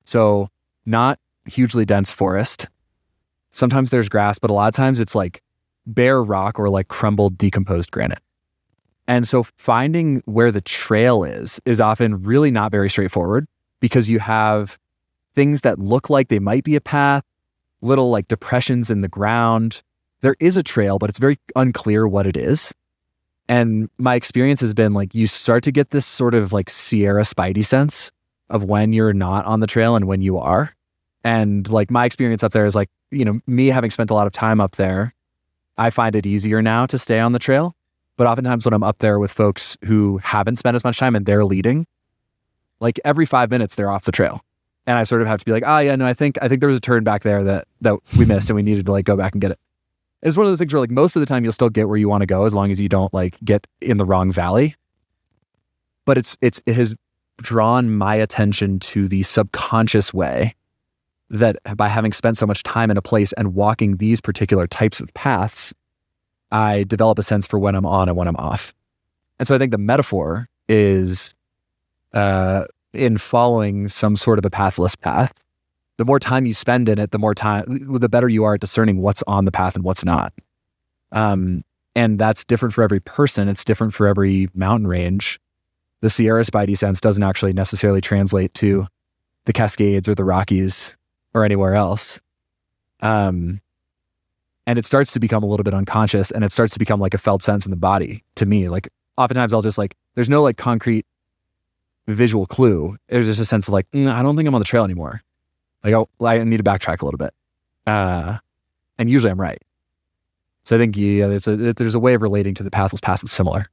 So not hugely dense forest. Sometimes there's grass, but a lot of times it's like bare rock or like crumbled, decomposed granite. And so finding where the trail is often really not very straightforward, because you have things that look like they might be a path, little like depressions in the ground. There is a trail, but it's very unclear what it is. And my experience has been like, you start to get this sort of like Sierra Spidey sense of when you're not on the trail and when you are. And like my experience up there is like, me having spent a lot of time up there, I find it easier now to stay on the trail. But oftentimes when I'm up there with folks who haven't spent as much time and they're leading, like every 5 minutes they're off the trail. And I sort of have to be like, I think there was a turn back there that we missed and we needed to like go back and get it. It's one of those things where like most of the time you'll still get where you want to go as long as you don't like get in the wrong valley. But it has drawn my attention to the subconscious way that by having spent so much time in a place and walking these particular types of paths, I develop a sense for when I'm on and when I'm off. And so I think the metaphor is in following some sort of a pathless path. The more time you spend in it, the better you are at discerning what's on the path and what's not. And that's different for every person. It's different for every mountain range. The Sierra Spidey sense doesn't actually necessarily translate to the Cascades or the Rockies or anywhere else. And it starts to become a little bit unconscious, and it starts to become like a felt sense in the body to me. Like oftentimes I'll just like, there's no like concrete visual clue. There's just a sense of like, I don't think I'm on the trail anymore. Like, I need to backtrack a little bit. And usually I'm right. So I think there's a way of relating to the pathless path that's similar.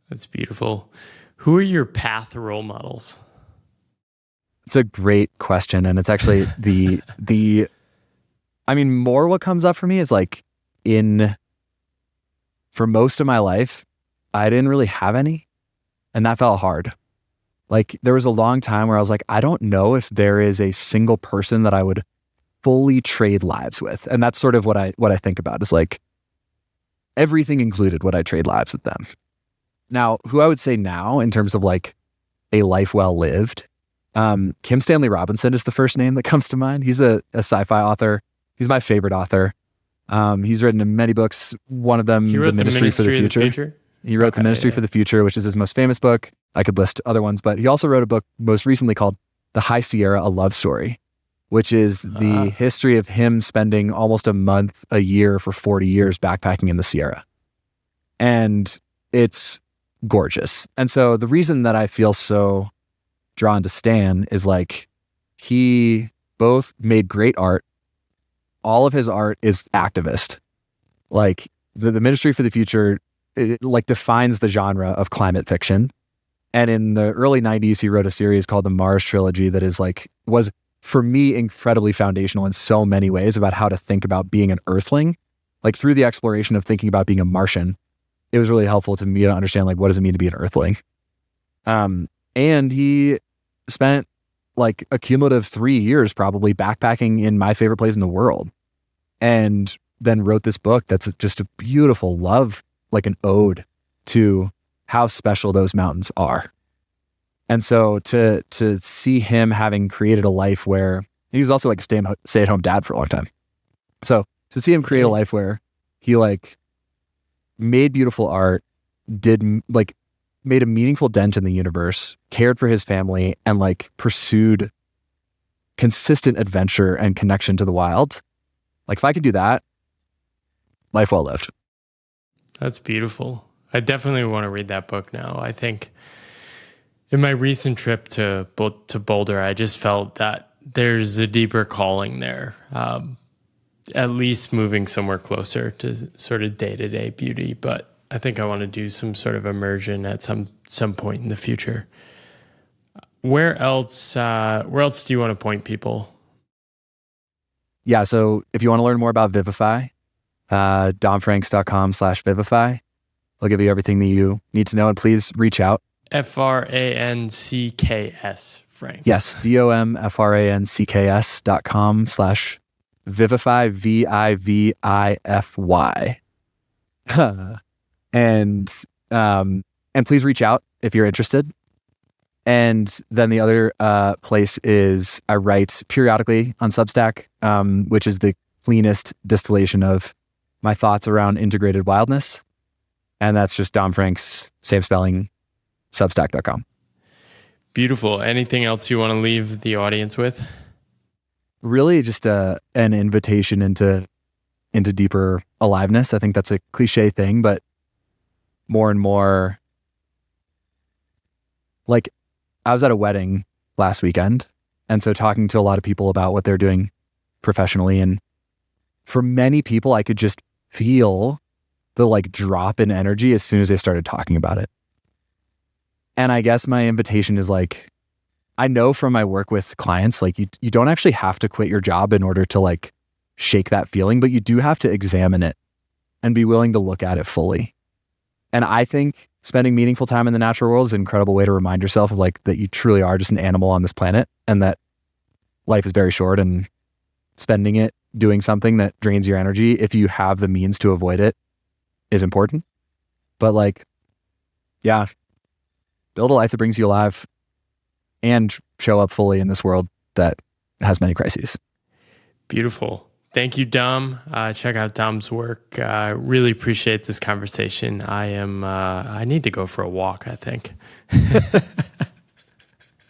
That's beautiful. Who are your path role models? It's a great question. And it's actually more what comes up for me is like for most of my life, I didn't really have any, and that felt hard. Like there was a long time where I was like, I don't know if there is a single person that I would fully trade lives with. And that's sort of what I think about is like everything included, would I trade lives with them? Now, who I would say now in terms of like a life well lived, Kim Stanley Robinson is the first name that comes to mind. He's a sci-fi author. He's my favorite author. He's written many books. One of them, The Ministry for the Future. He wrote The Ministry for the Future, which is his most famous book. I could list other ones, but he also wrote a book most recently called The High Sierra, A Love Story, which is the history of him spending almost a month a year for 40 years backpacking in the Sierra. And it's gorgeous. And so the reason that I feel so drawn to Stan is like, he both made great art. All of his art is activist. Like the Ministry for the Future, it like defines the genre of climate fiction. And in the early 90s, he wrote a series called the Mars Trilogy that was for me incredibly foundational in so many ways about how to think about being an Earthling. Like through the exploration of thinking about being a Martian, it was really helpful to me to understand like what does it mean to be an Earthling. And he spent like a cumulative 3 years probably backpacking in my favorite place in the world, and then wrote this book that's just a beautiful love, like an ode to how special those mountains are. And so to see him having created a life where he was also like a stay-at-home dad for a long time. So to see him create a life where he like made beautiful art, made a meaningful dent in the universe, cared for his family, and like pursued consistent adventure and connection to the wild. Like if I could do that, life well lived. That's beautiful. I definitely want to read that book now. I think in my recent trip to Boulder, I just felt that there's a deeper calling there, at least moving somewhere closer to sort of day-to-day beauty. But I think I want to do some sort of immersion at some point in the future. Where else do you want to point people? Yeah, so if you want to learn more about Vivify, domfranks.com/vivify. I'll give you everything that you need to know, and please reach out. FRANCKS, Francks. Yes, domfranks.com/vivify, VIVIFY. And please reach out if you're interested. And then the other place is I write periodically on Substack, which is the cleanest distillation of my thoughts around integrated wildness. And that's just Dom Franks, same spelling, substack.com. Beautiful. Anything else you want to leave the audience with? Really just an invitation into deeper aliveness. I think that's a cliche thing, but more and more, like I was at a wedding last weekend, and so talking to a lot of people about what they're doing professionally, and for many people, I could just feel the like drop in energy as soon as they started talking about it. And I guess my invitation is like, I know from my work with clients, like you don't actually have to quit your job in order to like shake that feeling, but you do have to examine it and be willing to look at it fully. And I think spending meaningful time in the natural world is an incredible way to remind yourself of like that you truly are just an animal on this planet, and that life is very short, and spending it doing something that drains your energy, if you have the means to avoid it, is important. But like, yeah, build a life that brings you alive and show up fully in this world that has many crises. Beautiful. Thank you, Dom. Check out Dom's work. Really appreciate this conversation. I need to go for a walk, I think.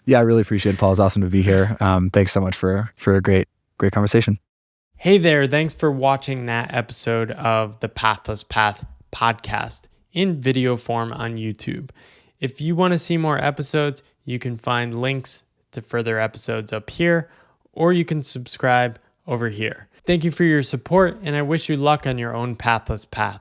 Yeah, I really appreciate it, Paul. It's awesome to be here. Thanks so much for a great conversation. Hey there. Thanks for watching that episode of the Pathless Path podcast in video form on YouTube. If you want to see more episodes, you can find links to further episodes up here, or you can subscribe over here. Thank you for your support, and I wish you luck on your own pathless path.